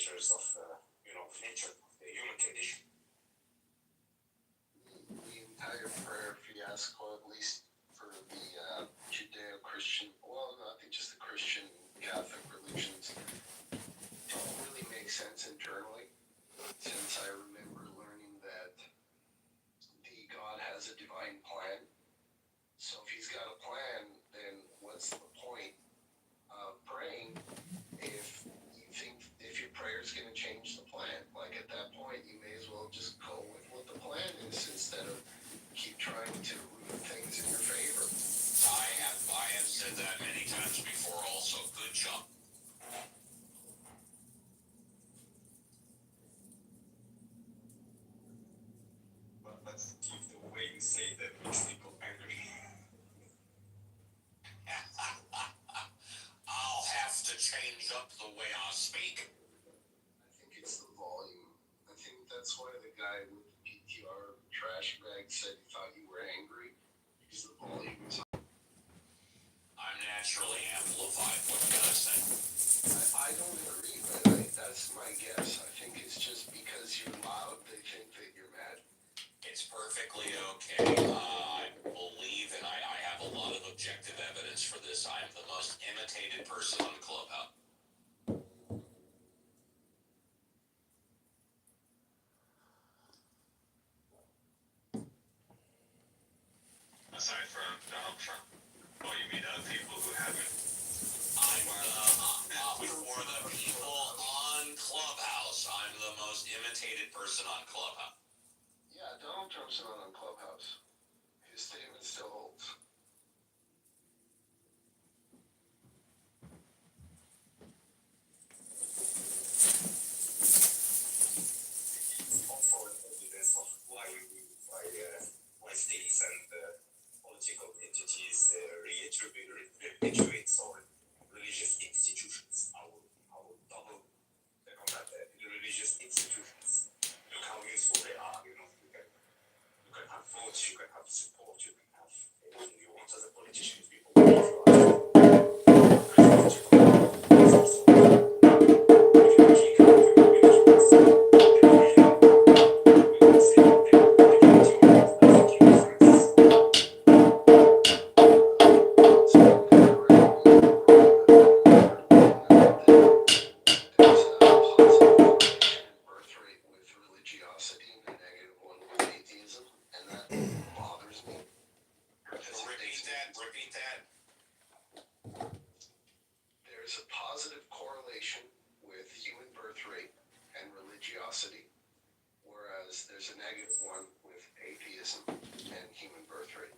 measures of nature, the human condition. The entire prayer fiasco, at least for the Judeo-Christian, well, not just the Christian Catholic religions, don't really make sense internally, since I remember learning that the God has a divine plan. So if he's got a plan, then what's the point of praying if you think if your prayer is going to change the plan? Like at that point, you may as well just go with what the plan is instead of keep trying to ruin things in your favor. I have said that many times before. Also, good job. But let's keep the way you say that makes people angry. I'll have to change up the way I speak. I think it's the volume. I think that's why the guy with the PTR trash bag said he thought you were angry, because the volume is. I'm naturally amplified. What can I say? I don't agree, but that's my guess. I think it's just because you're loud, they think that you're mad. It's perfectly okay. I believe, and I have a lot of objective evidence for this. I am the most imitated person on Clubhouse. Aside from Donald Trump, well, you mean other people who haven't. For the people on Clubhouse, I'm the most imitated person on Clubhouse. Yeah, Donald Trump's not on Clubhouse. His statement still holds. Also evidence of why states and political entities repatriate sovereign religious institutions. I will double check on that. Religious institutions. Look how useful they are. You can have votes, you can have support, you can have anything you want as a politician. People repeat that. There's a positive correlation with human birth rate and religiosity, whereas there's a negative one with atheism and human birth rate.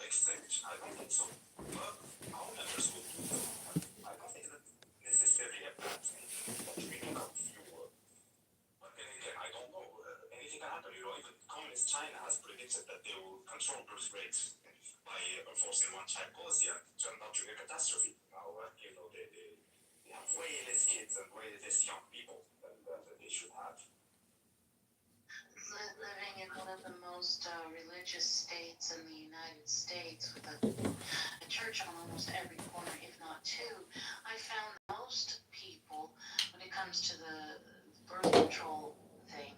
exchange. I don't think so. But our members will do so. I don't think that necessarily a bad thing. But we can come fewer. But then again, I don't know. Anything can happen. Even communist China has predicted that they will control birth rates by enforcing one-child policy, and turned out to be a catastrophe. Now, they have way less kids and way less young people than they should have. Living in one of the most religious states in the United States with a church on almost every corner, if not two, I found most people, when it comes to the birth control thing,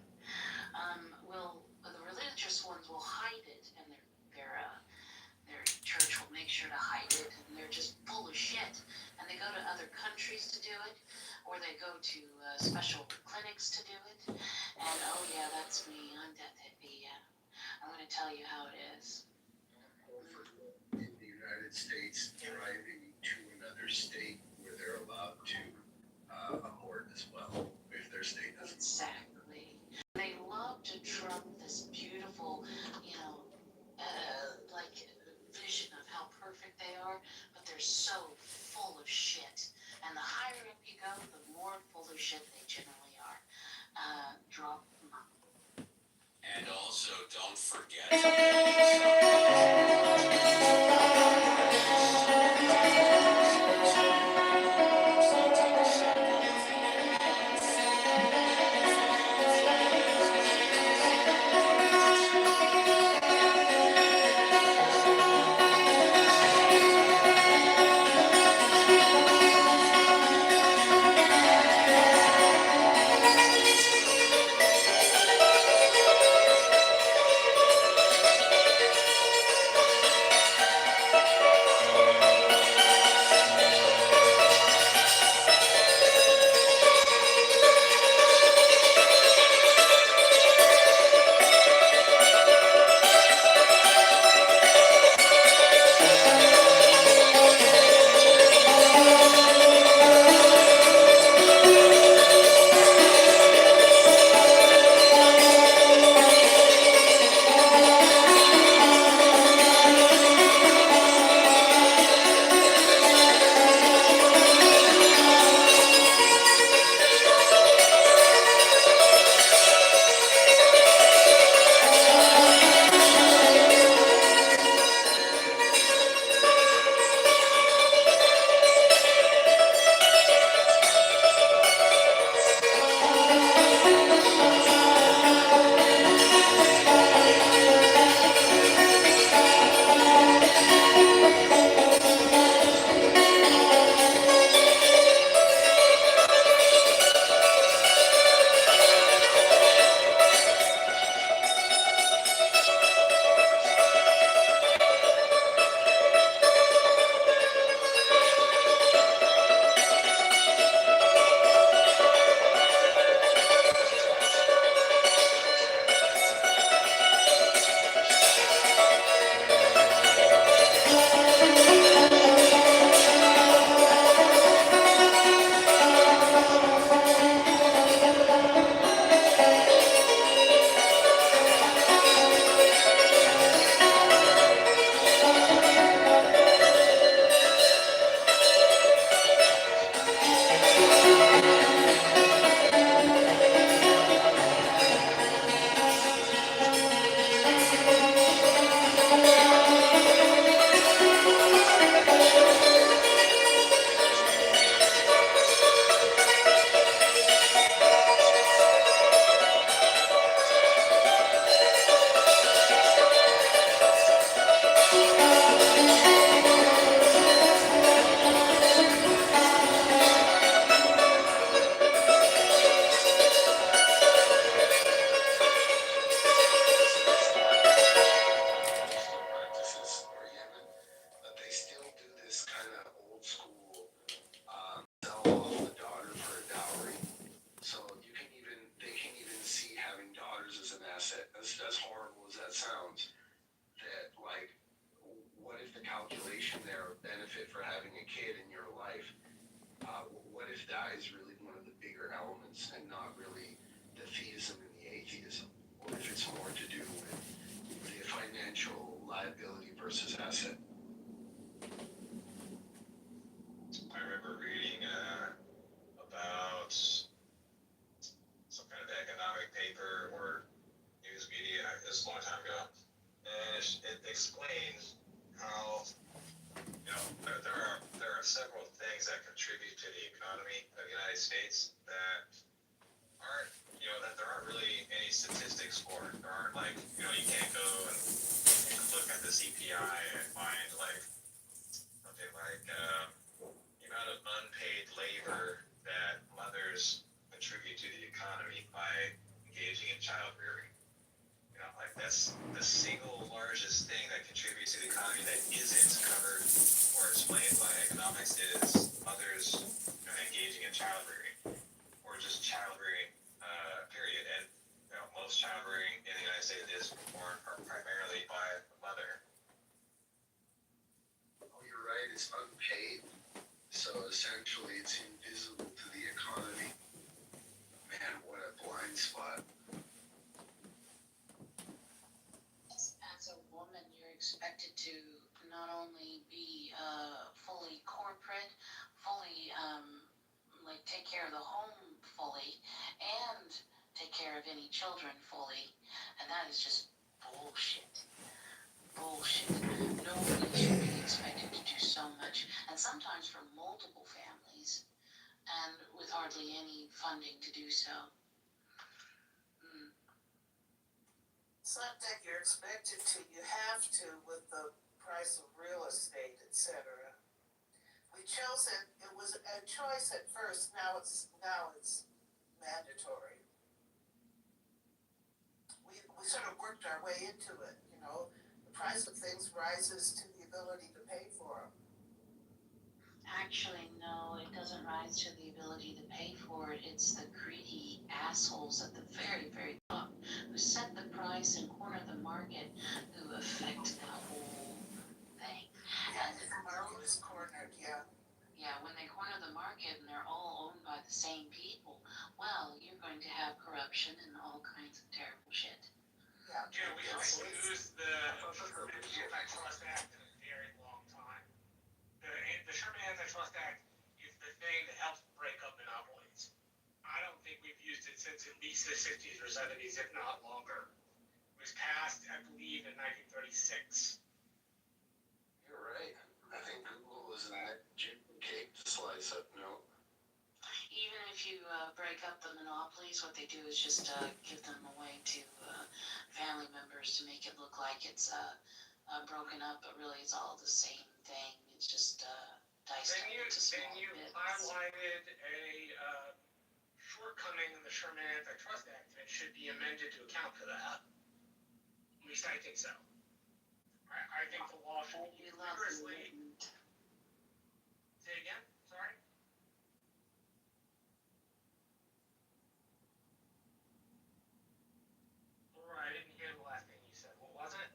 the religious ones will hide it, and their church will make sure to hide it, and they're just full of shit. And they go to other countries to do it, or they go to special clinics to do it. And oh yeah, that's me. I'm that hippie. Yeah, I'm going to tell you how it is. In the United States, driving to another state where they're allowed to abort as well, if their state doesn't. Exactly. They love to trump this beautiful, like vision of how perfect they are, but they're so full of shit. And the higher up you go, the more full of shit they generally are. Drop them up. And also, don't forget. As horrible as that sounds, that like, what if the calculation there of benefit for having a kid in your life, what if that is really one of the bigger elements and not really the theism and the atheism? Or if it's more to do with the financial liability versus versus asset. I remember reading about some kind of economic paper or news media. This is a long time ago, and it explains how there are several things that contribute to the economy of the United States that aren't that there aren't really any statistics for. There aren't you can't go and look at the CPI and find something like the amount of unpaid labor that mothers contribute to the economy by engaging in child rearing. That's the single largest thing that contributes to the economy that isn't covered or explained by economics is mothers engaging in child rearing or just child rearing, period. And most child rearing in the United States is performed primarily by the mother. Oh, you're right. It's unpaid. So essentially, it's invisible to the economy. Man, what a blind spot. As a woman, you're expected to not only be fully corporate, fully take care of the home fully, and take care of any children fully, and that is just bullshit. Bullshit. Nobody should be expected to do so much, and sometimes for multiple families, and with hardly any funding to do so. It's not that you're expected to, you have to with the price of real estate, etc. We chose it, it was a choice at first, now it's mandatory. We sort of worked our way into it, the price of things rises to the ability to pay for them. Actually, no, it doesn't rise to the ability to pay for it. It's the greedy assholes at the very, very top who set the price and corner the market who affect the whole thing. Yeah, the market is cornered, yeah. Yeah, when they corner the market and they're all owned by the same people, well, you're going to have corruption and all kinds of terrible shit. Yeah, we haven't used the Antitrust Act in a very long time. The Sherman Antitrust Act is the thing that helps break up monopolies. I don't think we've used it since at least the 60s or 70s, if not longer. It was passed, I believe, in 1936. You're right. I think Google was in that cake to slice up, no? Even if you break up the monopolies, what they do is just give them away to family members to make it look like it's broken up, but really it's all the same thing. It's just diced up into small bits. Then you highlighted a shortcoming in the Sherman Antitrust Act, and it should be amended to account for that. At least I think so. I think the law should be used rigorously. Say again? Sorry? Laura, I didn't hear the last thing you said. What was it?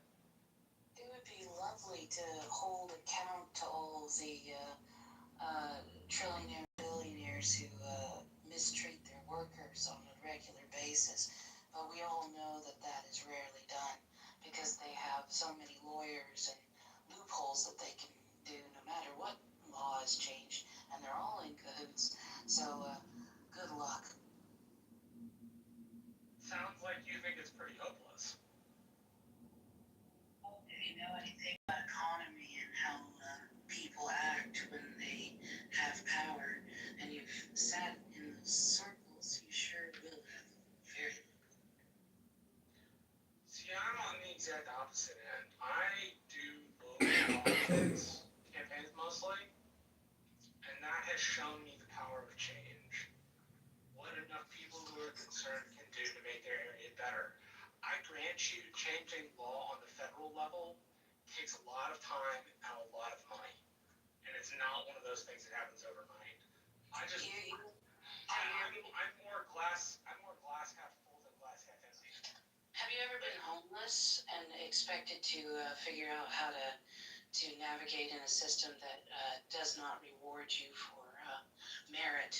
It would be lovely to hold account to all the trillionaire billionaires who mistreat their workers on a regular basis, but we all know that that is rarely done because they have so many lawyers and loopholes that they can do no matter what law has changed, and they're all in cahoots. So good luck. Sounds like you think it's pretty hopeless. If you know anything about economy and how people act when they have power, and you've sat in those circles, you sure will have very little. See, I'm on the exact opposite end. I do local politics, campaigns mostly, and that has shown me the power of change. What enough people who are concerned can do to make their area better. I grant you, changing law on the federal level takes a lot of time and a lot of money. And it's not one of those things that happens overnight. I'm more glass half full than glass half empty. Have you ever been homeless and expected to figure out how to navigate in a system that does not reward you for merit,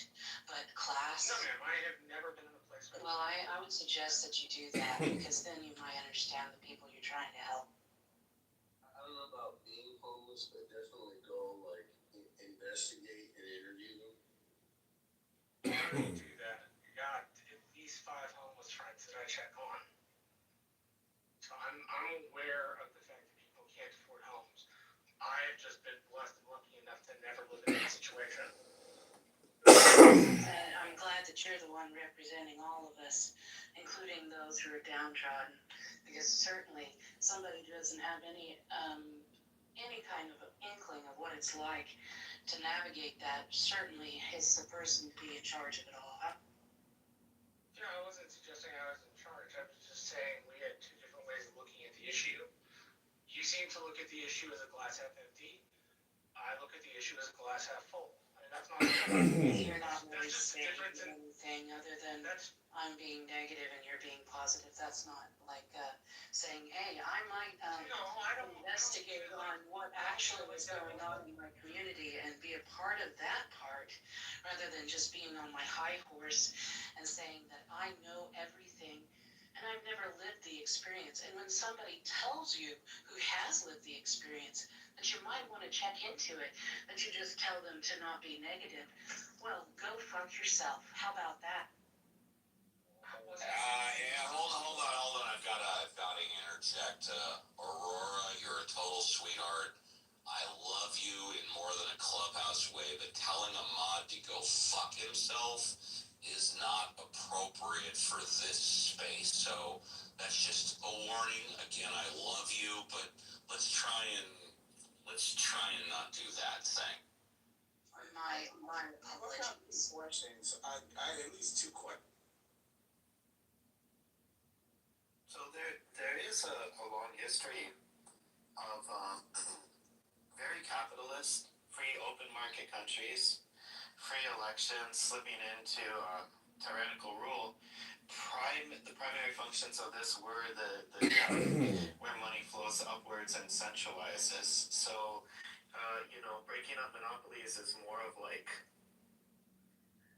but class? No, ma'am, I have never been in a place where... Well, I would suggest that you do that because then you might understand the people you're trying to help. I don't know about homeless, but definitely go like investigate and interview them. How do you do that? I got at least 5 homeless friends that I check on. So I'm aware of the fact that people can't afford homes. I have just been blessed and lucky enough to never live in that situation. And I'm glad that you're the one representing all of us, including those who are downtrodden, because certainly somebody who doesn't have any kind of inkling of what it's like to navigate that certainly is the person to be in charge of it all. Yeah, I wasn't suggesting I was in charge. I was just saying we had 2 different ways of looking at the issue. You seem to look at the issue as a glass half empty. I look at the issue as a glass half full. I mean, that's not. You're not really That's just a saying difference in. anything other than That's I'm being negative and you're being positive. That's not like saying, hey, I might I don't investigate on what actually is going on in my community and be a part of that part rather than just being on my high horse and saying that I know everything and I've never lived the experience. And when somebody tells you who has lived the experience that you might want to check into it, that you just tell them to not be negative, well, go fuck yourself. How about that? Yeah, hold on. I've got to interject. Aurora, you're a total sweetheart. I love you in more than a clubhouse way, but telling a mod to go fuck himself is not appropriate for this space. So that's just a warning. Again, I love you, but let's try and not do that thing. My apologies. Questions. I had at least 2 questions. So there is a long history of very capitalist, free open market countries, free elections, slipping into tyrannical rule. The primary functions of this were where money flows upwards and centralizes. So, breaking up monopolies is more of like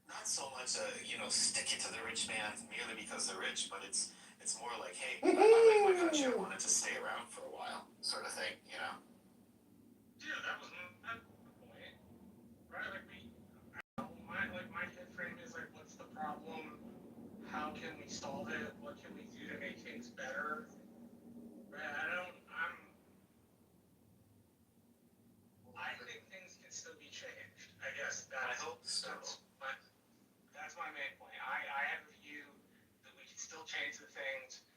not so much stick it to the rich man merely because they're rich, but it's more like, hey, I like my country, I want it to stay around for a while, sort of thing, Yeah, that was my point, right? My head frame is like, what's the problem? How can we solve it? What can we do to make things better? Right? I think things can still be changed. I guess I hope so. That's my main point. I have a view that we can still change the things.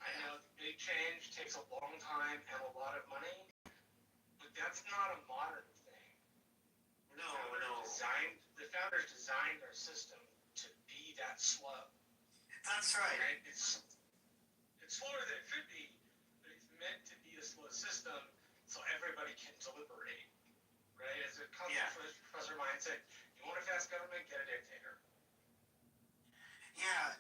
I know the big change takes a long time and a lot of money, but that's not a modern thing. No. The founders designed our system to be that slow. That's right. It's slower than it should be, but it's meant to be a slow system so everybody can deliberate. Right? As a concept professor of mine said, you want a fast government, get a dictator. Yeah.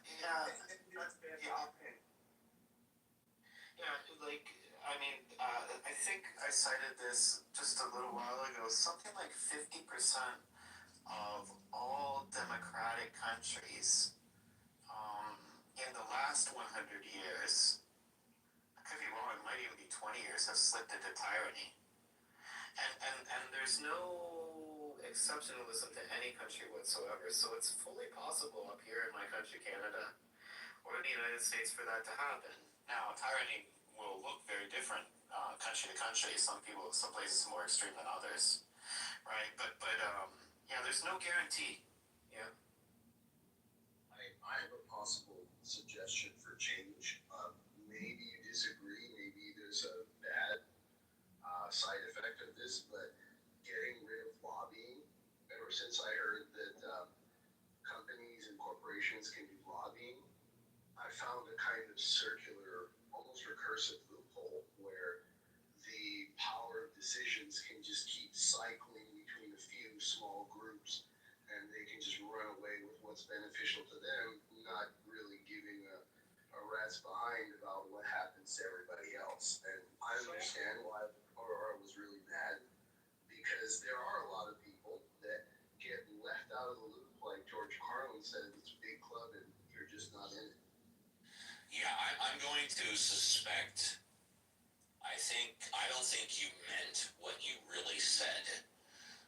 I think I cited this just a little while ago. Something like 50% of all democratic countries in the last 100 years, I could be wrong, it might even be 20 years, have slipped into tyranny. And there's no exceptionalism to any country whatsoever. So it's fully possible up here in my country, Canada, or in the United States for that to happen. Now, tyranny will look very different country to country. Some places more extreme than others, right? But there's no guarantee. Yeah. I have a possible suggestion for change. Maybe you disagree. Maybe there's a bad side effect of this, but getting rid of lobbying. Ever since I heard that companies and corporations can do lobbying, I found a kind of circular, almost recursive loophole where the power of decisions can just keep cycling between a few small groups, and they can just run away with what's beneficial to them, not really giving a rat's behind about what happens to everybody else. And I understand why Aurora was really mad, because there are a lot of people that get left out of the loop, like George Carlin said, it's a big club and you're just not in it. Yeah, I'm going to suspect I don't think you meant what you really said.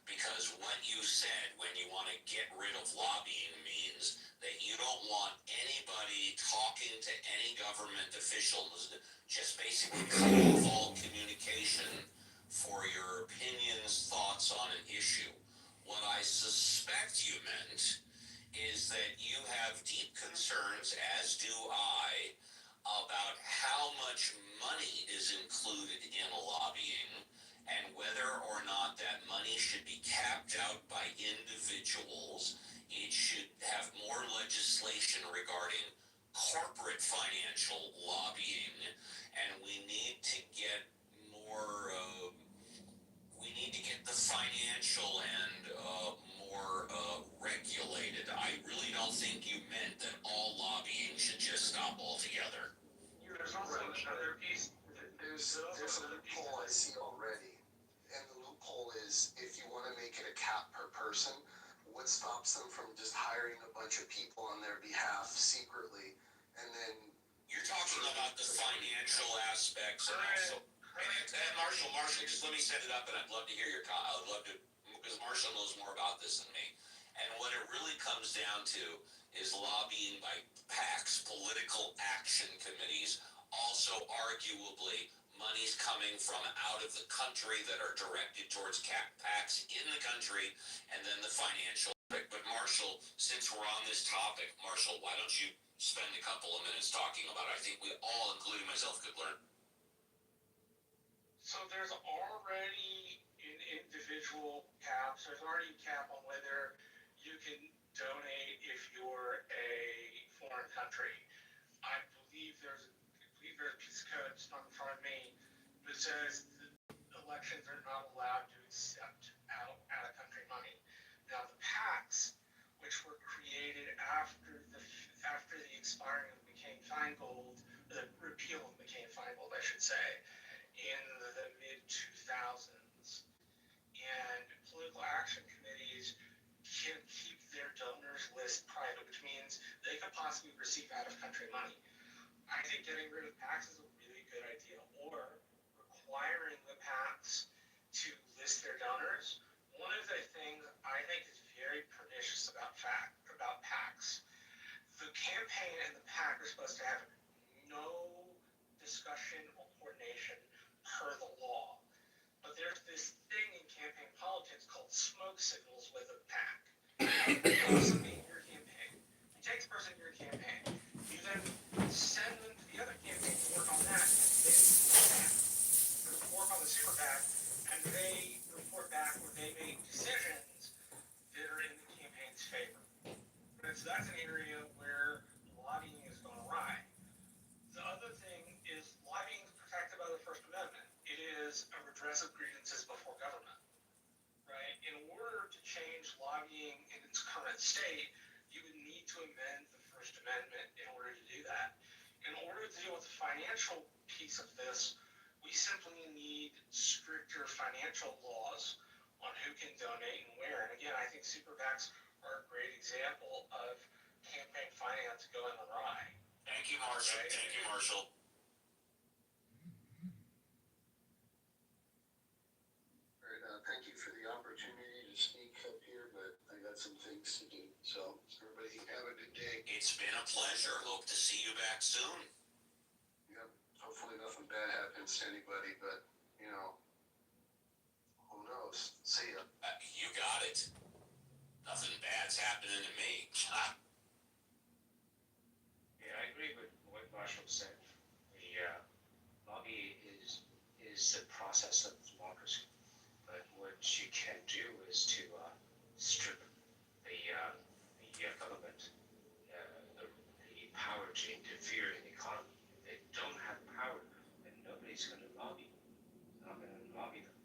Because what you said when you want to get rid of lobbying means that you don't want anybody talking to any government officials, just basically cutting off all communication for your opinions, thoughts on an issue. What I suspect you meant is that you have deep concerns, as do I, about how much money is included in lobbying and whether or not that money should be capped out by individuals. It should have more legislation regarding corporate financial lobbying, and we need to get more. We need to get the financial end more regulated. I really don't think you meant that all lobbying should just stop altogether. There's also another piece. There's a loophole I see already, and the loophole is if you want to make it a cap per person, what stops them from just hiring a bunch of people on their behalf secretly, and then You're talking about the financial aspects and also. And Marshall, just let me set it up, and I'd love to hear I'd love to, because Marshall knows more about this than me. And what it really comes down to is lobbying by PACs, political action committees. Also, arguably, money's coming from out of the country that are directed towards PACs in the country, and then the financial. But Marshall, since we're on this topic, Marshall, why don't you spend a couple of minutes talking about it? I think we all, including myself, could learn. So there's already an individual cap. So there's already a cap on whether you can donate if you're a foreign country. I believe there's a piece of code, it's not in front of me, that says that elections are not allowed to accept out of country money. Now the PACs, which were created after the expiring of McCain-Feingold, the repeal of McCain-Feingold, I should say, in the mid-2000s. And political action committees can keep their donors list private, which means they could possibly receive out-of-country money. I think getting rid of PACs is a really good idea, or requiring the PACs to list their donors. One of the things I think is very pernicious about PACs, the campaign and the PAC are supposed to have no discussion or coordination per the law. But there's this thing in campaign politics called smoke signals with a PAC. Somebody in your campaign, you take the person in your campaign, you then send them to the other campaign to work on that, and they work on the super PAC, and they report back where they make decisions that are in the campaign's favor. And so that's an area where lobbying is going awry. The other thing is lobbying is protected by the First Amendment. It is a redress of grievances before government, right? In order to change lobbying in its current state, you would need to amend the First Amendment in order to do that. In order to deal with the financial piece of this, we simply need stricter financial laws on who can donate and where. And again, I think super PACs are a great example of campaign finance going awry. Thank you, Marshall. Right? Thank you, Marshall. thank you for the opportunity to speak up here, but I got some things to do. So everybody have a good day. It's been a pleasure. Hope to see you back soon. Yep. Hopefully nothing bad happens to anybody, but who knows? See ya. You got it. Nothing bad's happening to me. Yeah, I agree with what Marshall said. The lobby is the process of democracy. But what you can do is to strip the government the power to interfere in the economy. If they don't have power, then nobody's going to lobby. Not going to lobby them.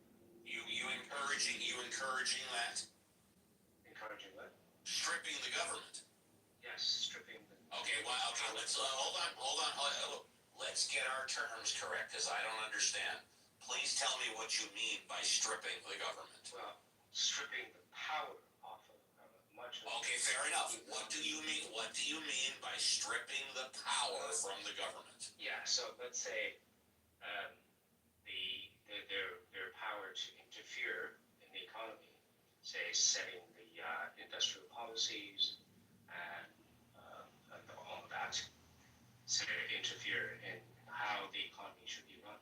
You encouraging that? Encouraging what? Stripping the government. Yes, stripping the. Okay, let's hold on. Let's get our terms correct, because I don't understand. Please tell me what you mean by stripping the government. Well, stripping the power off of much of. Okay, fair enough. What do you mean? What do you mean by stripping the power from the government? Yeah, so let's say the say, setting the industrial policies and all of that to interfere in how the economy should be run.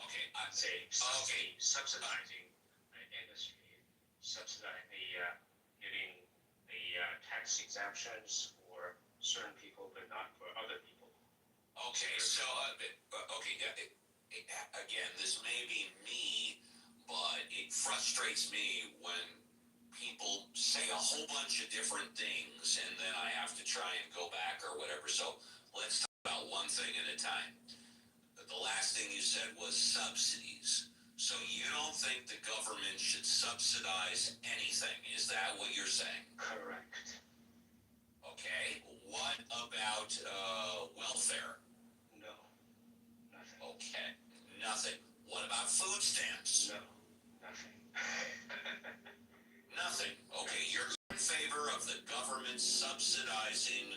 Okay, I'd say subsidizing industry, giving the tax exemptions for certain people, but not for other people. Okay, so again, this may be me, but it frustrates me when people say a whole bunch of different things and then I have to try and go back or whatever. So let's talk about one thing at a time. The last thing you said was subsidies. So you don't think the government should subsidize anything? Is that what you're saying? Correct. Okay. What about welfare? No. Nothing. Okay. Nothing. What about food stamps? No. Nothing. Nothing. Okay, you're in favor of the government subsidizing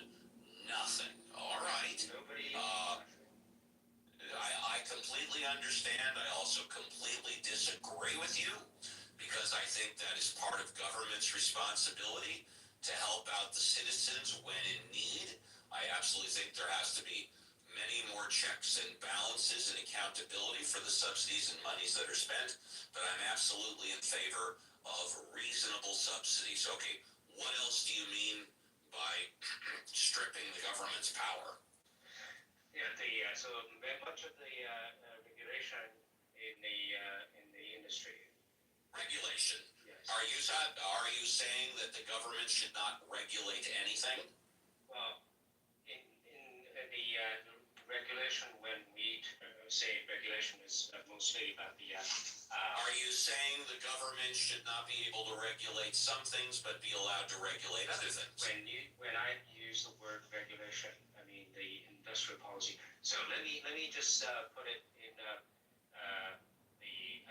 nothing. All right. Nobody. I completely understand. I also completely disagree with you because I think that is part of government's responsibility to help out the citizens when in need. I absolutely think there has to be many more checks and balances and accountability for the subsidies and monies that are spent, but I'm absolutely in favor of reasonable subsidies. Okay, what else do you mean by stripping the government's power? Yeah, so much of the regulation in the industry. Regulation. Yes. Are you saying that the government should not regulate anything? Well, in the regulation, when we say regulation is mostly about the. Are you saying the government should not be able to regulate some things but be allowed to regulate other things? When I use the word regulation, I mean the industrial policy. So let me just put it in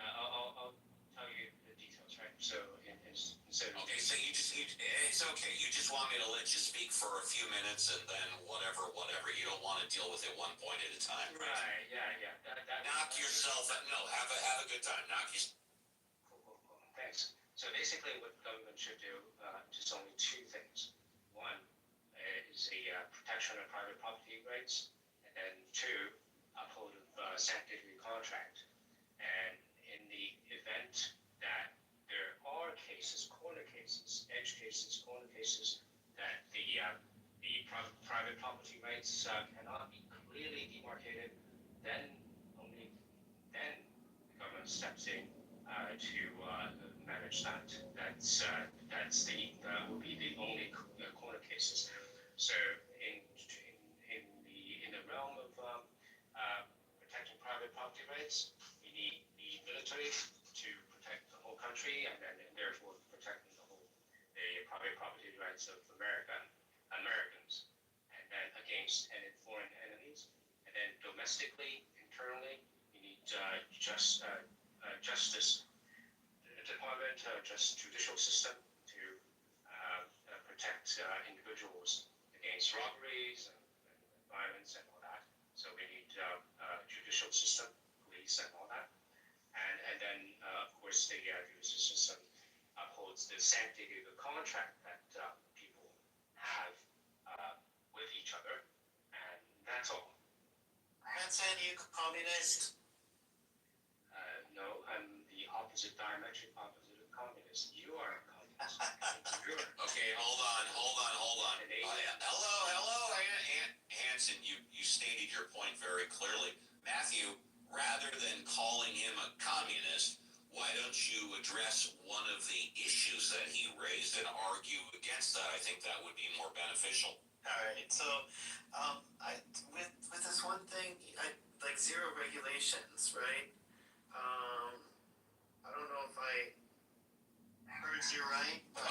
I'll tell you the details, right? So okay, so it's okay. You just want me to let you speak for a few minutes and then whatever. You don't want to deal with it one point at a time, right? Right. Yeah. Knock yourself out. No, have a good time. Cool. Thanks. So basically, what the government should do, just only two things. One is the protection of private property rights, and then two, uphold of sanctity of contract. And in the event that there are corner cases, edge cases, corner cases, that the private property rights cannot be clearly demarcated, then only then the government steps in to manage that. That will be the only corner cases. So in the realm of protecting private property rights, we need the military to protect the whole country, and therefore protecting the private property rights of Americans, and then against any foreign enemies, and then domestically, internally, we need justice department, judicial system to protect individuals against robberies and violence and all that. So we need judicial system, police and all that. And then, of course, the judicial system upholds the sanctity of the contract that people have with each other. And that's all. Hanson, you communist? No, I'm the diametric opposite of communist. You are a communist. Okay, hold on. Hello, Hanson, you stated your point very clearly. Matthew, rather than calling him a communist, why don't you address one of the issues that he raised and argue against that? I think that would be more beneficial. All right, so with this one thing, I like zero regulations, right? I don't know if I heard you right. But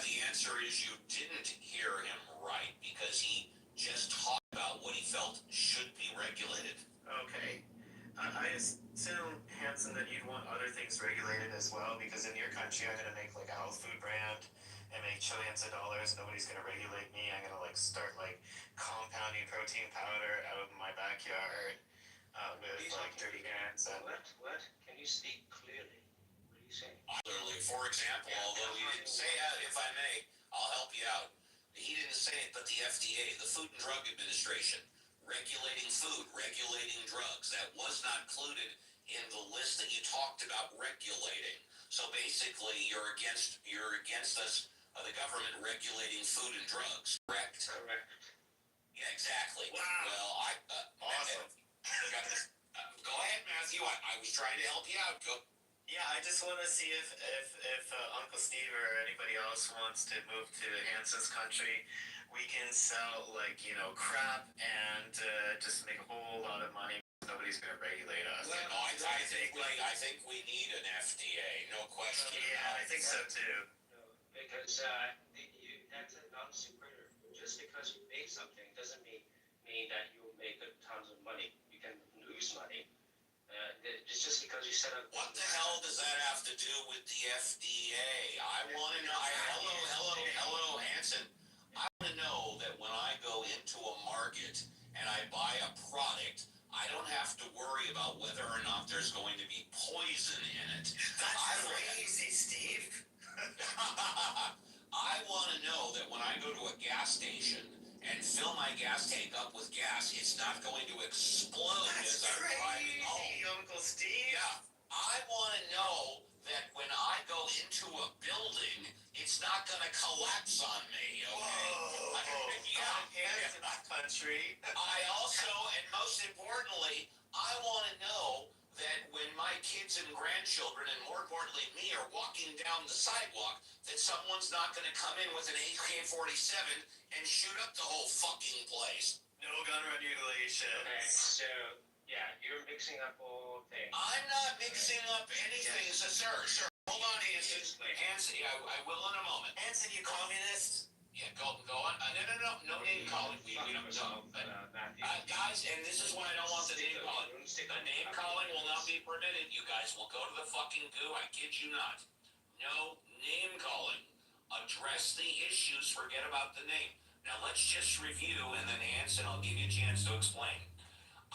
the answer is you didn't hear him right because he just talked about what he felt should be regulated. Okay. I assume, Hanson, that you'd want other things regulated as well, because in your country, I'm going to make like a health food brand and make trillions of dollars. Nobody's going to regulate me. I'm going to start compounding protein powder out of my backyard with dirty hands. What? Can you speak clearly? What are you you saying? Literally, for example, although he didn't say that, if I may, I'll help you out. He didn't say it, but the FDA, the Food and Drug Administration, regulating food, regulating drugs, that was not included in the list that you talked about regulating. So basically, you're against us, the government regulating food and drugs, correct? Correct. Yeah, exactly. Wow. Well, Awesome. Go ahead, Matthew. I was trying to help you out. Go. Yeah, I just want to see if Uncle Steve or anybody else wants to move to Hanson's country, we can sell crap and just make a whole lot of money. Nobody's gonna regulate us. Well, no, I think we need an FDA, no question. Yeah, I think so too. No, because that's a non-sequitur. Just because you make something doesn't mean that you will make tons of money. You can lose money. It's just because you set up. What the hell does that have to do with the FDA? I want to know. Hello, Hanson. I want to know that when I go into a market and I buy a product, I don't have to worry about whether or not there's going to be poison in it. That's crazy, Steve. I want to know that when I go to a gas station and fill my gas tank up with gas, it's not going to explode as I'm driving home. Uncle Steve. Yeah, I want to know that when I go into a building, it's not going to collapse on me, okay? Whoa. Yeah. Country. I also, and most importantly, I want to know that when my kids and grandchildren, and more importantly me, are walking down the sidewalk, that someone's not going to come in with an AK-47 and shoot up the whole fucking place. No gun regulations. Okay, so yeah, you're mixing up all things. I'm not mixing up anything, sir. Hold on, Hanson. Hanson, yeah, I will in a moment. Hanson, you communist? Yeah, go on. No name calling. We don't. Guys, and this is why I don't want the name calling. The name calling will not be permitted. You guys will go to the fucking goo. I kid you not. No name calling. Address the issues. Forget about the name. Now let's just review, and then Hanson, I'll give you a chance to explain.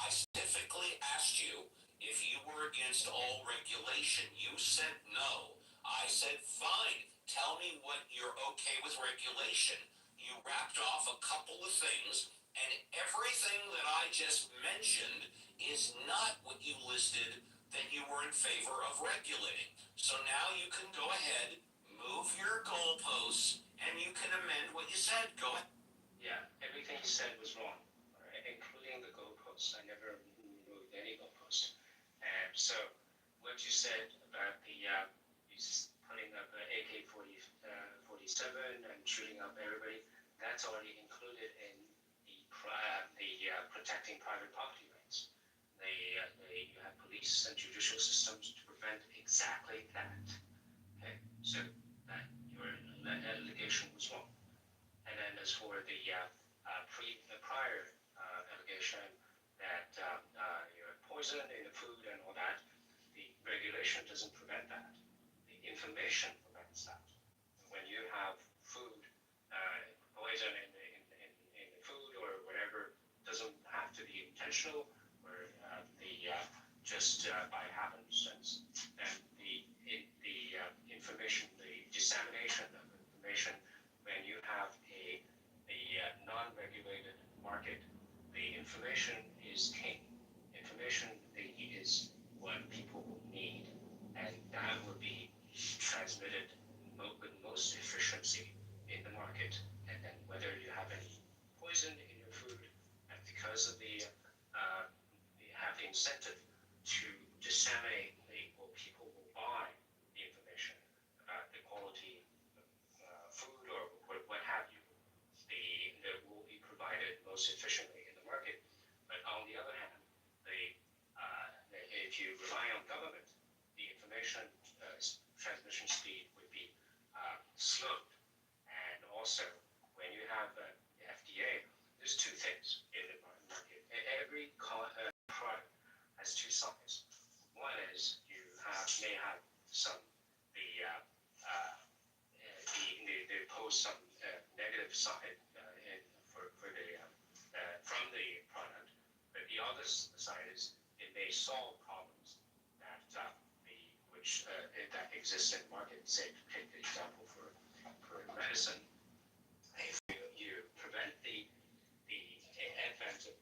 I specifically asked you if you were against all regulation. You said no. I said fine. Tell me what you're okay with regulation. You wrapped off a couple of things, and everything that I just mentioned is not what you listed that you were in favor of regulating. So now you can go ahead, move your goalposts, and you can amend what you said. Go ahead. Yeah, everything you said was wrong, right? Including the goalposts. I never moved any goalposts. And so what you said about the putting up an AK-47 and shooting up everybody, that's already included in the protecting private property rights. You have police and judicial systems to prevent exactly that. Okay, so that your allegation was wrong. And then as for the prior allegation that you're poison in the food and all that, the regulation doesn't prevent that. The information prevents that. When you have food, poison in the food or whatever, doesn't have to be intentional or just by happenstance. And the information, the dissemination of information, when you have a non-regulated market, the information is king. Information is what people need, and that will be transmitted with most efficiency in the market. And then whether you have any poison in your food, and because of the have the incentive to disseminate or people will buy the information about the quality of food or what have you, that will be provided most efficiently in the market. But on the other hand, if you rely on government, the information transmission speed would be slowed. And also, when you have the FDA, there's two things in the market. Every product has two sides. One is you may have some they pose some negative side from the product, but the other side is it may solve problems that that exists in the market. Say, take the example for medicine. If you prevent the advent of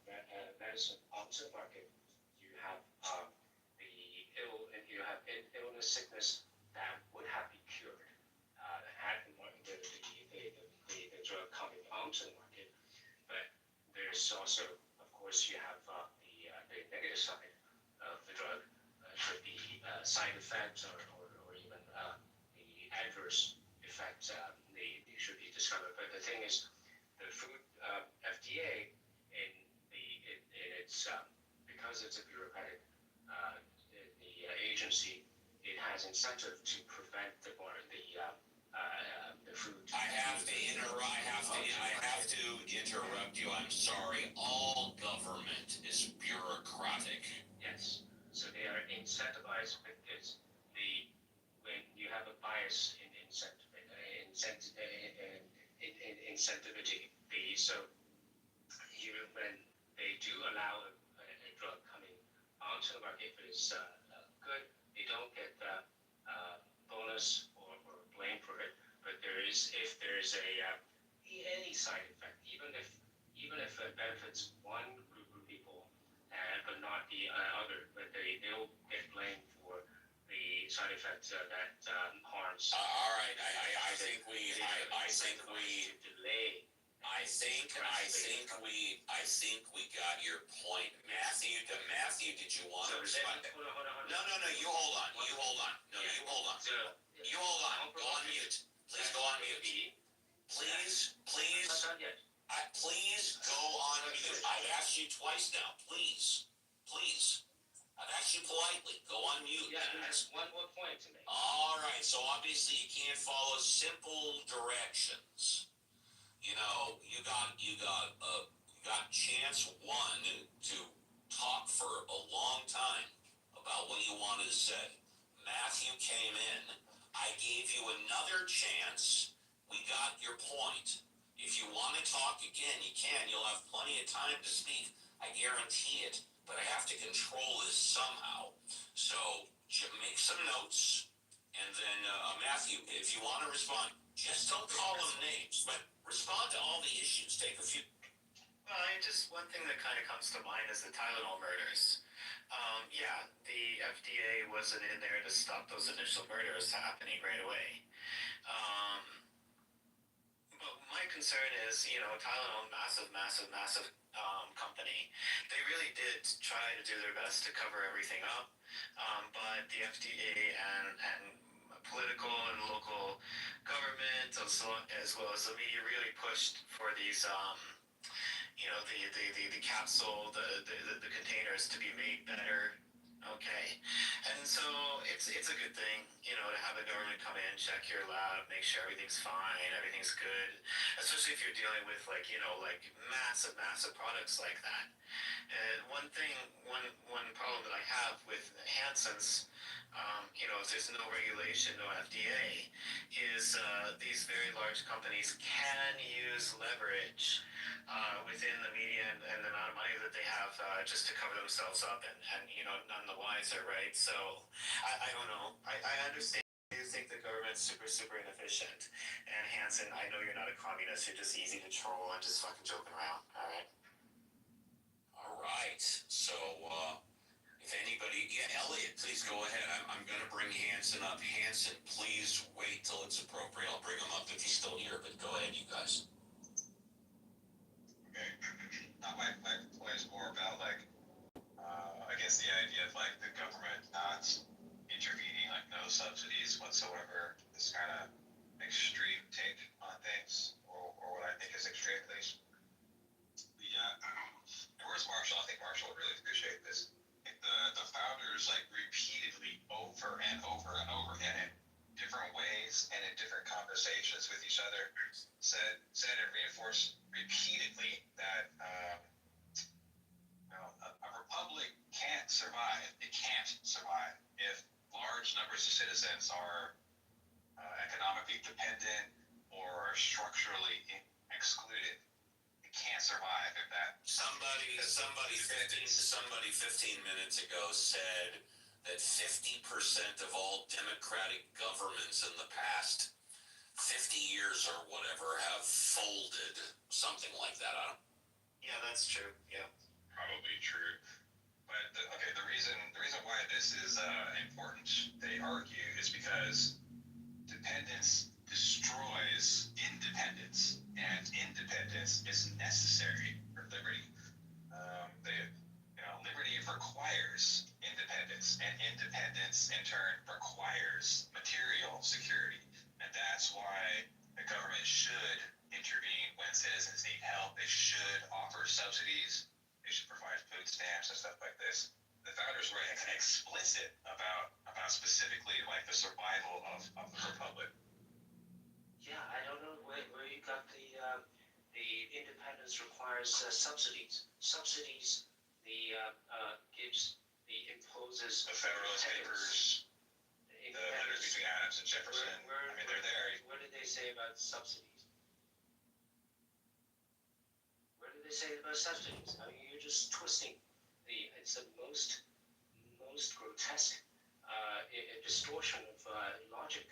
medicine onto the market, you have illness, sickness that would have been cured had the drug coming onto the market. But there's also, of course, you have the negative side of the drug. Could be side effects or even the adverse effects. They should be discovered. But the thing is, the food FDA in its because it's a bureaucratic agency, it has incentive to prevent the food. I have to interrupt you. I'm sorry. All government is bureaucratic. Yes. So they are incentivized because when you have a bias in incentivity, when they do allow a drug coming onto the market, if it's good, they don't get the bonus or blame for it. But if there is any side effect, even if it benefits one group of people, but not the other, but they'll get blamed for the side effect that harms. All right, I think we got your point, Matthew. Did you want to respond? Hold on. No. You hold on. No, you hold on. You hold on. Go on mute. Please go on mute. Please. Not yet. Please go on mute. I've asked you twice now. Please. I've asked you politely. Go on mute. Yeah, that's one more point to make. All right. So obviously you can't follow simple directions. You know, you got chance one to talk for a long time about what you wanted to say. Matthew came in. I gave you another chance. We got your point. If you want to talk again, you can. You'll have plenty of time to speak. I guarantee it. But I have to control this somehow. So make some notes. And then, Matthew, if you want to respond, just don't call them names, but respond to all the issues. Take a few. Well, just one thing that kind of comes to mind is the Tylenol murders. Yeah, the FDA wasn't in there to stop those initial murders happening right away. But my concern is, Tylenol, massive company. They really did try to do their best to cover everything up. But the FDA and political and local government, as well as the media, really pushed for these, the capsule, the containers to be made better. Okay, and so it's a good thing, to have the government come in, check your lab, make sure everything's fine, everything's good, especially if you're dealing with massive products like that. And one problem that I have with Hansen's, if there's no regulation, no FDA, is these very large companies can use leverage within the media and the amount of money that they have just to cover themselves up and none the wiser, right? So I don't know. I understand you think the government's super inefficient. And Hansen, I know you're not a communist. You're just easy to troll and just fucking joking around. All right. So, if anybody, Elliot, please go ahead. I'm going to bring Hansen up. Hansen, please wait till it's appropriate. I'll bring him up if he's still here, but go ahead, you guys. Okay. My point is more about, I guess the idea of, the government not intervening, no subsidies whatsoever, this kind of extreme take on things, or what I think is extreme, at least. Where's Marshall? I think Marshall would really appreciate this. The founders, repeatedly over and over again in different ways and in different conversations with each other, said and reinforced repeatedly that a republic can't survive. It can't survive if large numbers of citizens are economically dependent or structurally excluded. Can't survive if that. Somebody 15 minutes ago said that 50% of all democratic governments in the past 50 years or whatever have folded, something like that. Yeah, that's true. Yeah. Probably true. But the reason why this is important, they argue, is because dependence destroys independence, and independence is necessary for liberty. Liberty requires independence, and independence in turn requires material security, and that's why the government should intervene when citizens need help. They should offer subsidies. They should provide food stamps and stuff like this. The founders were explicit about specifically like the survival of the republic. Yeah, I don't know where you got the independence requires subsidies. Subsidies imposes the Federalist Papers, the letters between Adams and Jefferson. They're there. What did they say about subsidies? What did they say about subsidies? You're just twisting it's the most grotesque distortion of logic.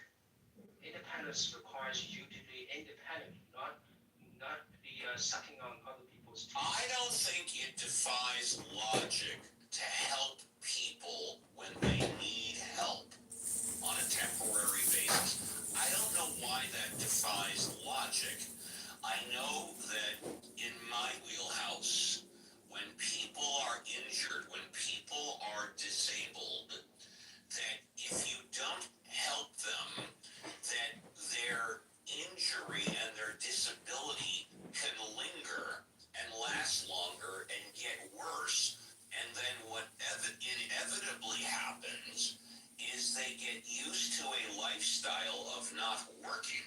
Independence requires you to be independent, not be sucking on other people's teeth. I don't think it defies logic to help people when they need help on a temporary basis. I don't know why that defies logic. I know that in my wheelhouse, when people are injured, when people are disabled, that if you don't help them, that their injury and their disability can linger and last longer and get worse. And then what inevitably happens is they get used to a lifestyle of not working,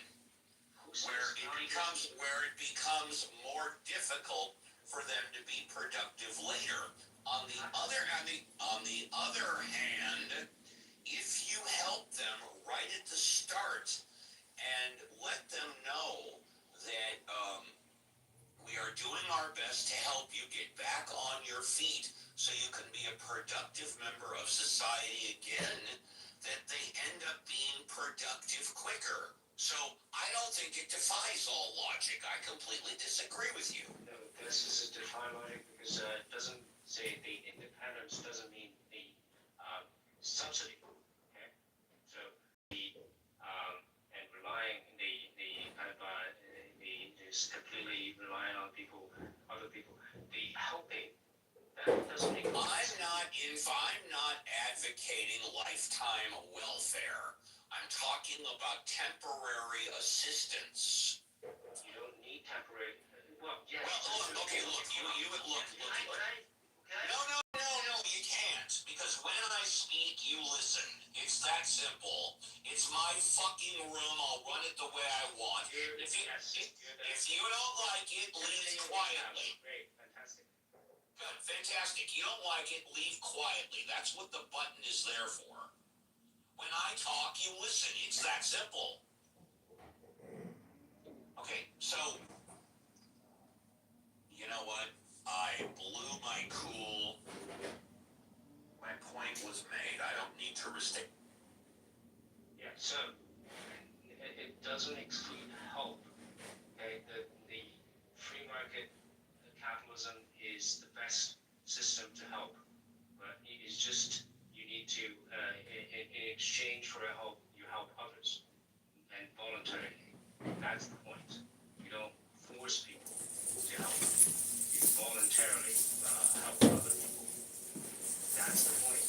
where it becomes more difficult for them to be productive later. On the other hand, if you help them right at the start and let them know that we are doing our best to help you get back on your feet so you can be a productive member of society again, that they end up being productive quicker. So I don't think it defies all logic. I completely disagree with you. No, this is a defy logic because it doesn't say the independence doesn't mean the subsidy. Okay, so and relying the kind of just completely relying on other people, the helping. That doesn't make sense. I'm not advocating lifetime welfare. I'm talking about temporary assistance. You don't need temporary. Well, yes. Well, look. No, you can't. Because when I speak, you listen. It's that simple. It's my fucking room. I'll run it the way I want. If you don't like it, leave quietly. Great, fantastic. Good, fantastic. You don't like it, leave quietly. That's what the button is there for. When I talk, you listen. It's that simple. Okay, so, you know what? I blew my cool. My point was made. I don't need to restate. Yeah, so it doesn't exclude help. Okay, the free market capitalism is the best system to help, but it is just you need to in exchange for help, you help others and voluntarily. That's the point. You don't force people to help. You voluntarily help other people. That's the point.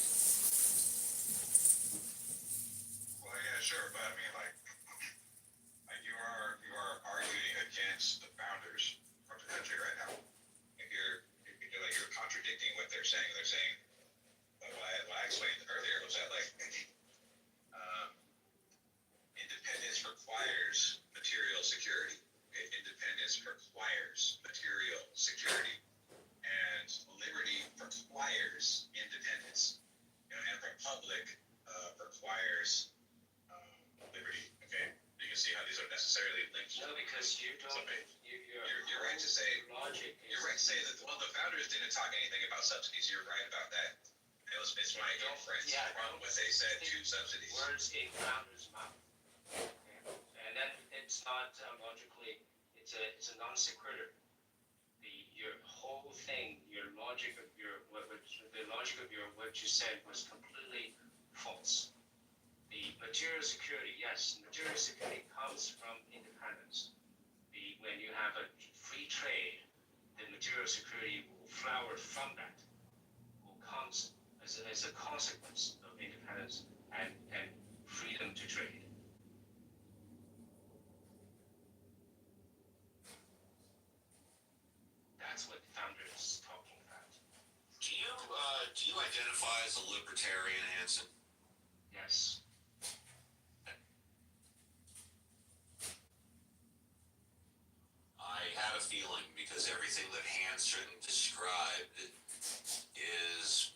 Well, yeah, sure, but I mean, like you are arguing against the founders of the country right now. You're contradicting what they're saying. They're saying what I explained earlier was that independence requires material security. Okay? Independence requires material security, and liberty requires independence. And republic requires liberty. Okay, you can see how these are necessarily linked. No, because you don't. You're right to say logic. You're right to say that the founders didn't talk anything about subsidies. You're right about that. And It's my girlfriend's from what they said to subsidies. Words in founder's mouth. Okay? And then it's not logically, it's a non sequitur. Your whole thing, your logic of the logic of what you said was completely false. The material security, yes, material security comes from independence. When you have a free trade, the material security will flower from that, will comes as a consequence of independence and freedom to trade. That's what the founder is talking about. Do you identify as a libertarian, Hanson? Yes. I had a feeling because everything that Hanson described is,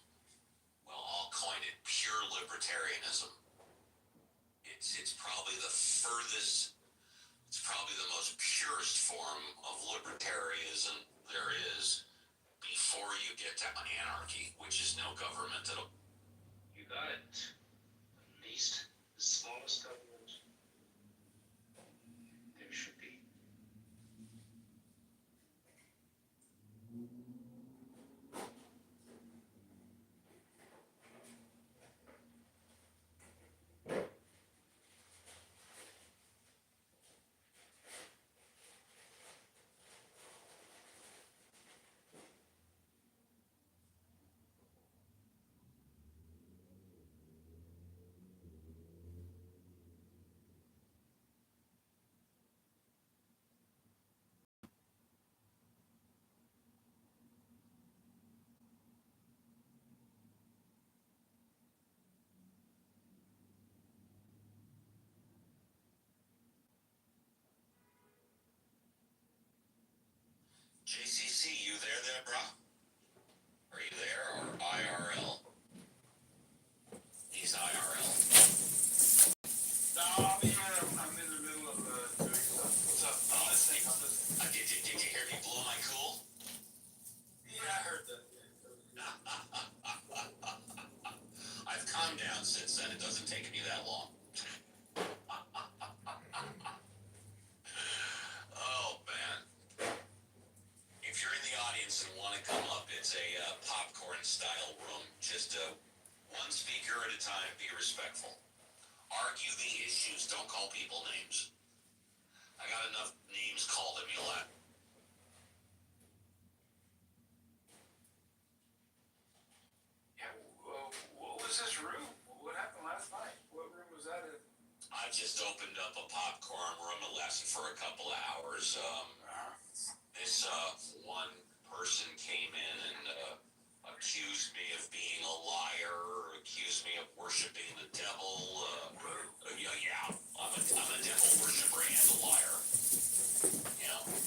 well, I'll coin it pure libertarianism. It's probably the furthest, it's probably the most purest form of libertarianism there is before you get to anarchy, which is no government at all. You got it. At least the smallest government there should be. JCC, you there, bro? Are you there, or IRL? He's IRL. No, I'm here. I'm in the middle of doing stuff. What's up? I'm listening. Did you hear me blow my cool? Yeah, I heard that. I've calmed down since then. It doesn't take me that long. Oh, man. If you're in the audience and want to come up, it's a popcorn-style room. Just one speaker at a time. Be respectful. Argue the issues. Don't call people names. I got enough names called at me a lot. Yeah, what was this room? What happened last night? What room was that in? I just opened up a popcorn room. It lasted for a couple of hours. This one person came in and accused me of being a liar, accused me of worshiping the devil. Yeah, I'm a devil worshiper and a liar. You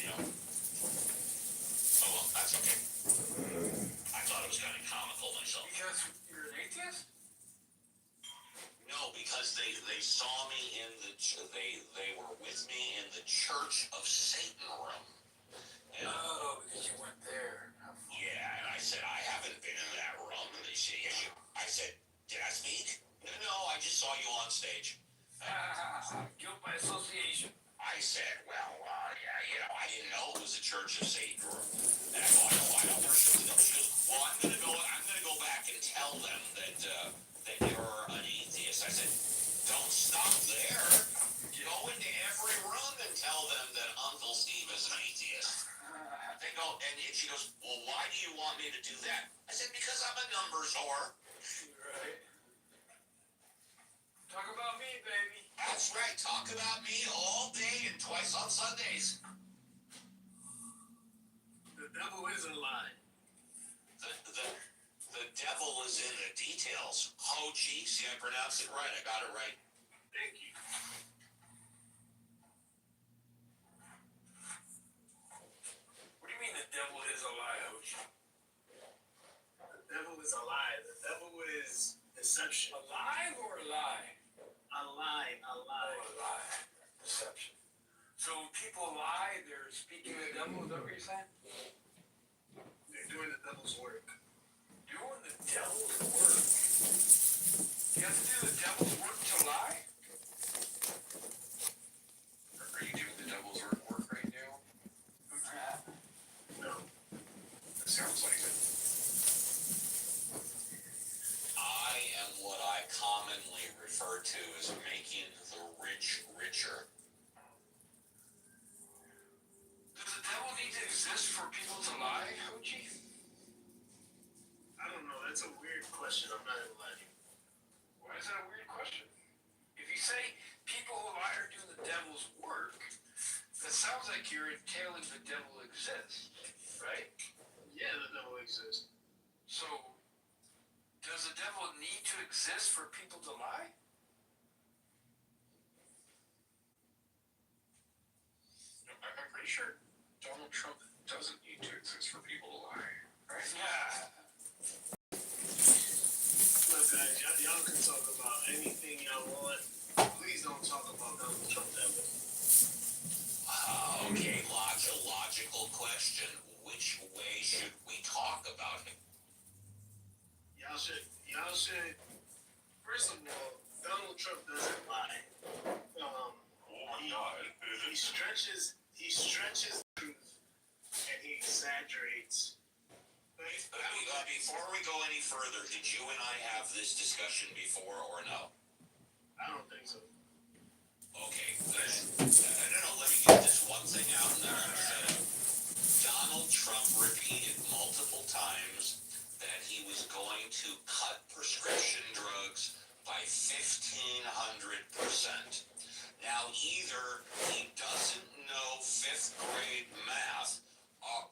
know. Oh well, that's okay. I thought it was kind of comical myself. Because you're an atheist? No, because they saw me in the they were with me in the Church of Satan room. And, because you weren't there. Yeah, and I said I haven't been in that room. And they said, yes, I said, did I speak? No, I just saw you on stage. Guilt by association. I said, well, yeah, I didn't know it was a Church of Satan room. And I go, I don't worship the devil. She goes, well, I'm gonna go back and tell them that you're an atheist. I said, don't stop there. Go into every room and tell them that Uncle Steve is an atheist. They go, and she goes, well, why do you want me to do that? I said, because I'm a numbers whore. Right. Talk about me, baby. That's right. Talk about me all day and twice on Sundays. The devil is a lie. The devil is in the details. Ho Chi, see, I pronounced it right. I got it right. Thank you. What do you mean the devil is a lie, Hochi? The devil is a lie. The devil is deception. Alive or a lie? A lie. Oh, a lie. Deception. So when people lie, they're speaking the devil, is that what you're saying? They're doing the devil's work. Doing the devil's work. number 2 is making the rich richer. Does the devil need to exist for people to lie, Hochi? I don't know. That's a weird question. I'm not gonna lie to you. Why is that a weird question? If you say people who lie are doing the devil's work, that sounds like you're entailing the devil exists, right? Yeah, the devil exists. So, does the devil need to exist for people to lie? I'm pretty sure Donald Trump doesn't need to exist for people to lie, right? Yeah. Look, guys, y'all can talk about anything y'all want. Please don't talk about Donald Trump ever. Okay, logical question. Which way should we talk about him? Y'all should. First of all, Donald Trump doesn't lie. He stretches truth and he exaggerates. Before we go any further, did you and I have this discussion before or no? I don't think so. Okay, then, no, let me get this one thing out and then I'm gonna shut up. Donald Trump repeated multiple times that he was going to cut prescription drugs by 1,500%. Now, either he doesn't know 5th grade math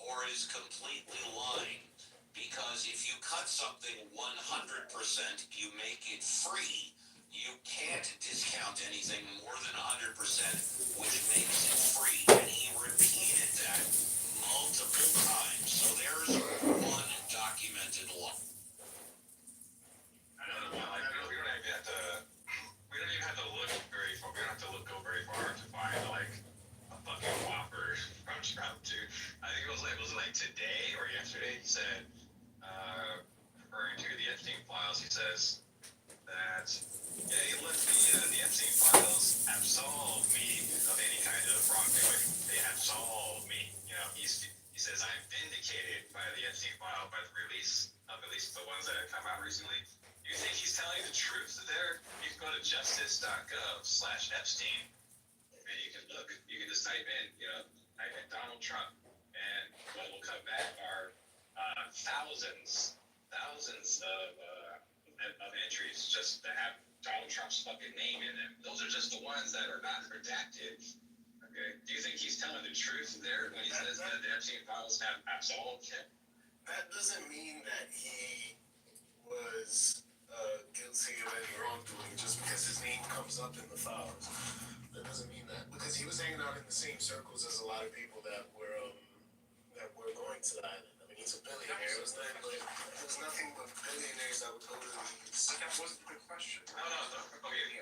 or is completely lying. Because if you cut something 100%, you make it free. You can't discount anything more than 100%, which makes it free. And he repeated that multiple times. So there's one documented law. I don't know, like, we don't even have to look very far. We don't have to go very far to find like a fucking whopper from Trump too. I think it was like today or yesterday. He said, referring to the Epstein files, he says that the Epstein files absolve me of any kind of wrongdoing. They absolve me. He says I'm vindicated by the Epstein file, by the release of at least the ones that have come out recently. Do you think he's telling the truth there? You can go to justice.gov/Epstein, and you can look. You can just type in, type in Donald Trump, and what will come back are thousands of entries just that have Donald Trump's fucking name in them. Those are just the ones that are not redacted. Okay. Do you think he's telling the truth there when he says that the Epstein files have absolved him? That doesn't mean that he was guilty of any wrongdoing just because his name comes up in the files. That doesn't mean that, because he was hanging out in the same circles as a lot of people that were going to the island. I mean, he's a billionaire. It was nothing but billionaires that would go to these. But that wasn't the question. No. Okay,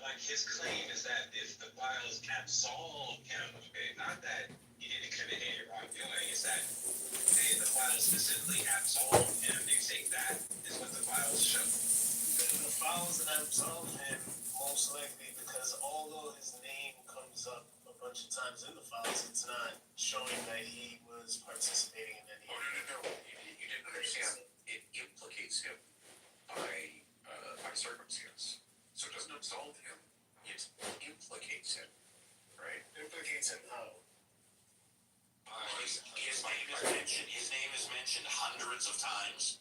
like his claim is that if the files absolve him, okay, not that he didn't commit any wrongdoing, is that the files specifically absolve him. Do you think that is what the files show? The files absolve him most likely because although his name comes up a bunch of times in the files, it's not showing that he was participating in any. No. You didn't understand. It implicates him by circumstance. So it doesn't absolve him. It implicates him, right? Implicates him how? His name is mentioned hundreds of times.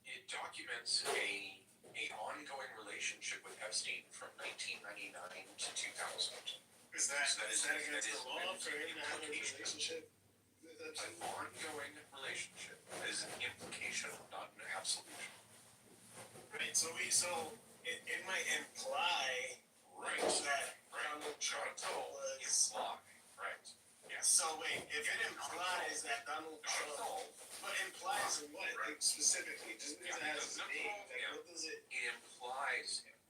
It documents a ongoing relationship with Epstein from 1999 to 2000. Is that against the law for him to have a relationship? An ongoing relationship is an implication, not an absolution. Right. So it might imply that Donald Trump was. Right. Yeah. So wait, if it implies that Donald Trump, what implies what specifically? Just because it has his name, what does it? It implies him.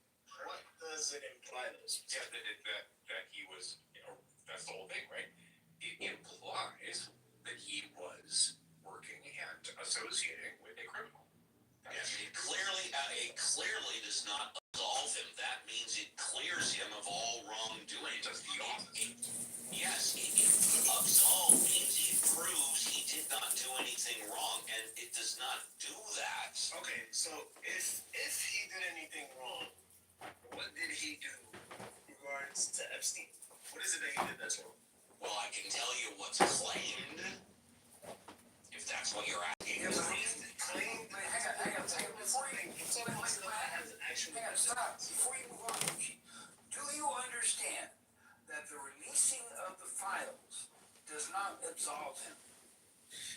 What does it imply? Yeah, that he was. That's the whole thing, right? It implies that he was working and associating with a criminal. It clearly does not absolve him. That means it clears him of all wrongdoing. Does the opposite. Yes, absolve means it proves he did not do anything wrong, and it does not do that. Okay, so if he did anything wrong, what did he do in regards to Epstein? What is it that he did that's wrong? Well, I can tell you what's claimed, if that's what you're asking. Yeah, but Claimed. hang on. Before you, stop. Before you move on, do you understand that the releasing of the files does not absolve him?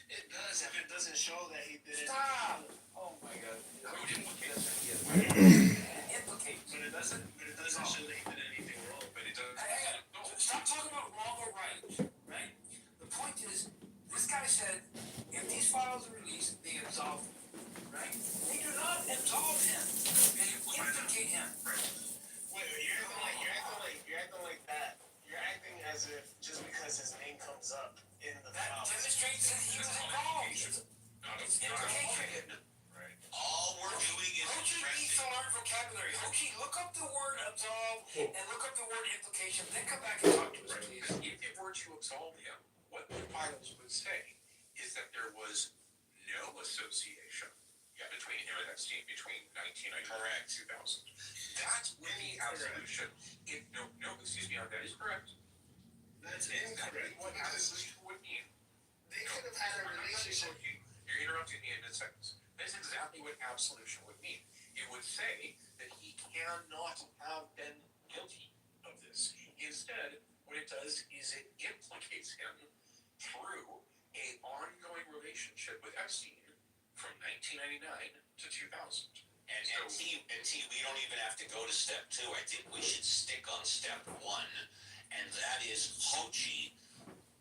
It does if it doesn't show that he did it. Stop! Oh my God. It implicates. But it doesn't. But it doesn't show that he did anything wrong. But it does. Hang on. Stop talking about wrong or right. Right? The point is, this guy said, if these files are released, they absolve him. Right? They do not absolve him. They implicate him. Wait, you're acting like that. You're acting as if just because his name comes up in the That files. demonstrates that he was involved. It's implication. Right. All we're doing is Hochi needs to learn vocabulary. Hochi, look up the word absolve and look up the word implication, then come back and talk to us, please. If it were to absolve him, what the files would say is that there was no association between him and Epstein between 1999 and 2000. That would be absolution. That is correct. That's incorrect. What absolution would mean? They could have had a relationship. You're interrupting me in mid-sentence. That's exactly what absolution would mean. It would say that he cannot have been guilty of this. Instead, what it does is it implicates him through an ongoing relationship with Epstein from 1999 to 2000. And T, we don't even have to go to step 2. I think we should stick on step 1, and that is Hochi.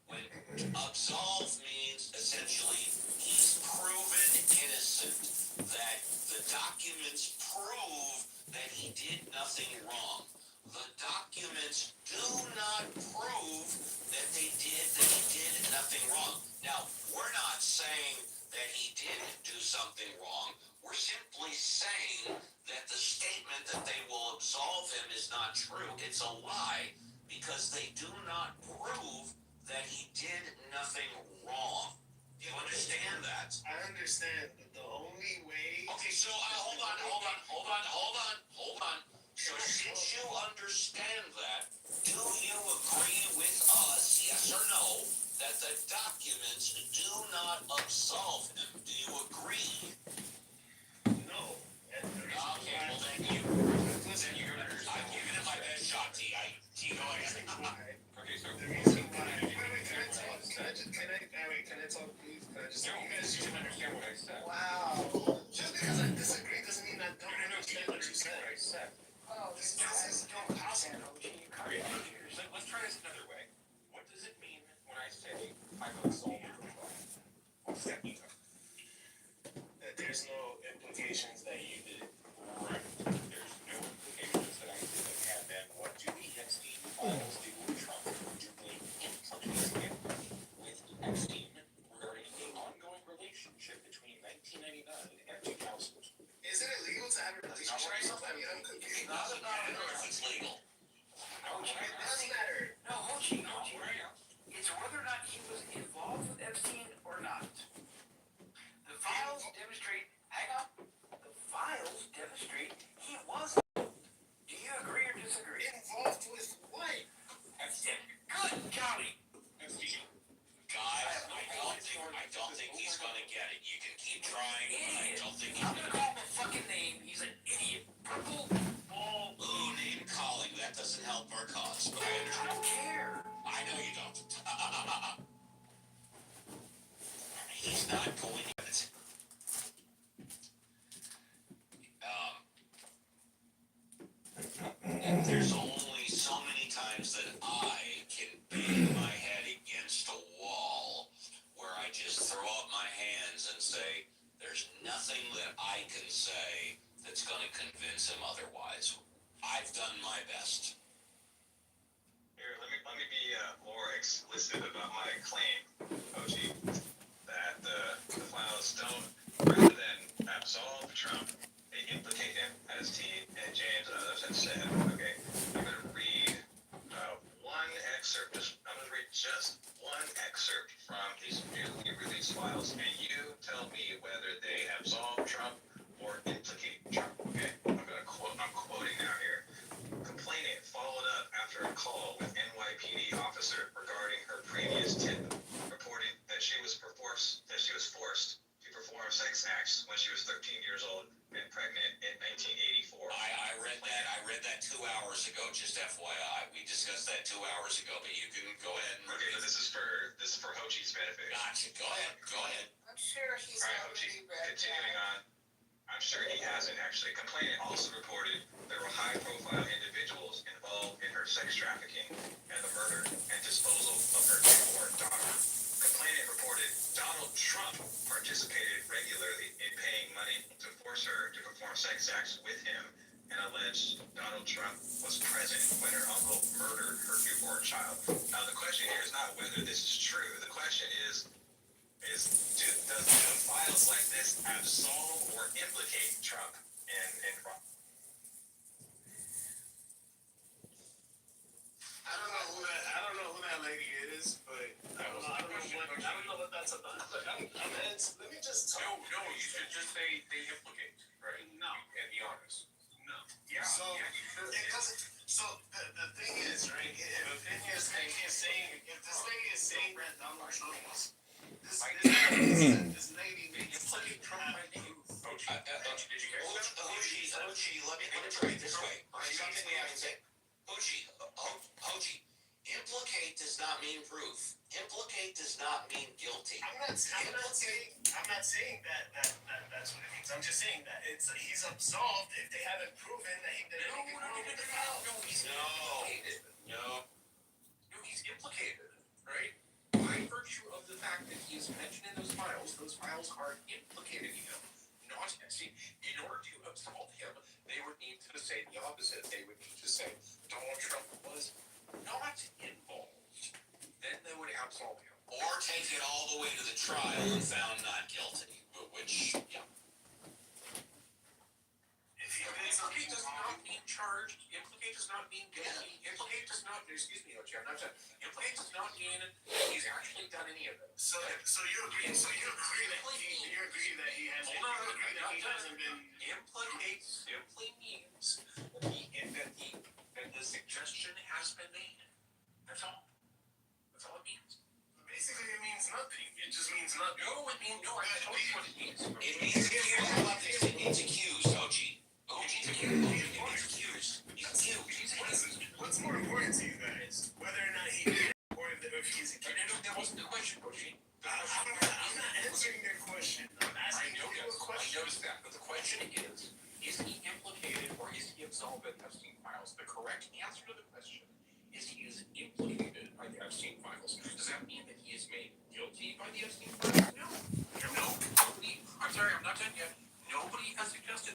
When absolve means essentially he's proven innocent, that the documents prove that he did nothing wrong. The documents do not prove that he did nothing wrong. Now, we're not saying that he didn't do something wrong. We're simply saying that the statement that they will absolve him is not true. It's a lie because they do not prove that he did nothing wrong. Do you understand that? I understand, but the only way. Okay, so hold on. So since you understand that, do you agree with us, yes or no, that the documents do not absolve him? Do you agree? No. Okay, well thank you. Listen, I'm giving it my best shot, T. Go ahead. Okay, so The reason why. Wait, can I talk? Can I talk, please? Can I just talk? you guys didn't understand what I said. Wow. Just because I disagree doesn't mean I don't understand what you said. What I said. Oh, this is don't understand, Hochi. You can't. Let's try this another way. What does it mean when I say I'm absolved of the crime? What's that mean? That there's no implications that you did it. Right. There's no implications that I did it. And then what do the Epstein files do with Trump? Do they implicate him with Epstein regarding the ongoing relationship between 1999 and 2000? Is it illegal to have a relationship with somebody? I'm confused. Not if it's legal. It does matter. No, Hochi. It's whether or not he was involved with Epstein or not. The files demonstrate, hang on, the files demonstrate he was. Do you agree or disagree? Involved with what? Epstein. Good golly. Guys, I don't think he's gonna get it. You can keep trying, but I Idiot. don't think he's I'm gonna gonna call him a fucking name. He's an idiot. Purple ball. Ooh, name calling. That doesn't help our cause. But I don't care. I know you don't. He's not going to get it. There's only so many times that I can bang my head against a wall where I just throw up my hands and say, there's nothing that I can say that's going to convince him otherwise. I've done my best. Here, let me be more explicit about my claim, Ochi, that the files don't, rather than absolve Trump, they implicate him, as T and James and others have said. Okay, I'm going to read one excerpt. I'm going to read just one excerpt from his newly released decided that 2 hours ago, just FYI. We discussed that 2 hours ago, but you can go ahead and. Okay, but this is for Hochi's benefit. Gotcha. Go ahead. I'm sure he's All right, already Hochi, read continuing that. on. I'm sure he hasn't actually. Complainant also reported there were high-profile individuals involved in her sex trafficking and the murder and disposal of her newborn daughter. Complainant reported Donald Trump participated regularly in paying money to force her to perform sex acts with him and alleged Donald Trump was present when her uncle murdered her newborn child. Now, the question here is not whether this is true. The question is does files like this absolve or implicate Trump in crime? I don't know who that lady is, but I don't know what that's about. Look, let me just talk. No, you should just say they implicate, right? No. And be honest. No. Yeah. So the thing is, right? If this lady is saying that Donald Trump was this lady Implicate Trump by name. Hochi, did you catch that? Hochi, let me try it this way. Something we haven't said. Hochi, implicate does not mean proof. Implicate does not mean guilty. I'm not saying that that's what it means. I'm just saying that he's absolved if they haven't proven that he did anything wrong with the file. No, he's implicated. No, he's implicated, right? By virtue of the fact that he is mentioned in those files are implicating him. Not, see, in order to absolve him, they would need to say the opposite. They would need to say Donald Trump was not involved. Then they would absolve him. Or take it all the way to the trial and found not guilty. Which, yeah. If he did something Implicate does wrong, not mean charged. Implicate does not mean guilty. Implicate does not, excuse me, Hochi, I'm not done. Implicate does not mean he's actually done any of it. so you agree that he hasn't. Hold on, You agree that he hasn't been. Implicate simply means that the suggestion has been made. That's all. That's all it means. Basically, it means nothing. It just means nothing. No, it means no. I told you what it means. It means accused. How about this? It means accused, Hochi. Hochi's accused. He's accused. He's accused. What's more important to you guys? Whether or not he did, or if he's accused? That wasn't the question, Hochi. I'm not answering their question. I'm asking you a question. I noticed that, but the question is he implicated or is he absolved by the Epstein files? The correct answer to the question is he is implicated by the Epstein files. Does that mean that he is made guilty by the Epstein files? No. Nobody, I'm sorry, I'm not done yet. Nobody has suggested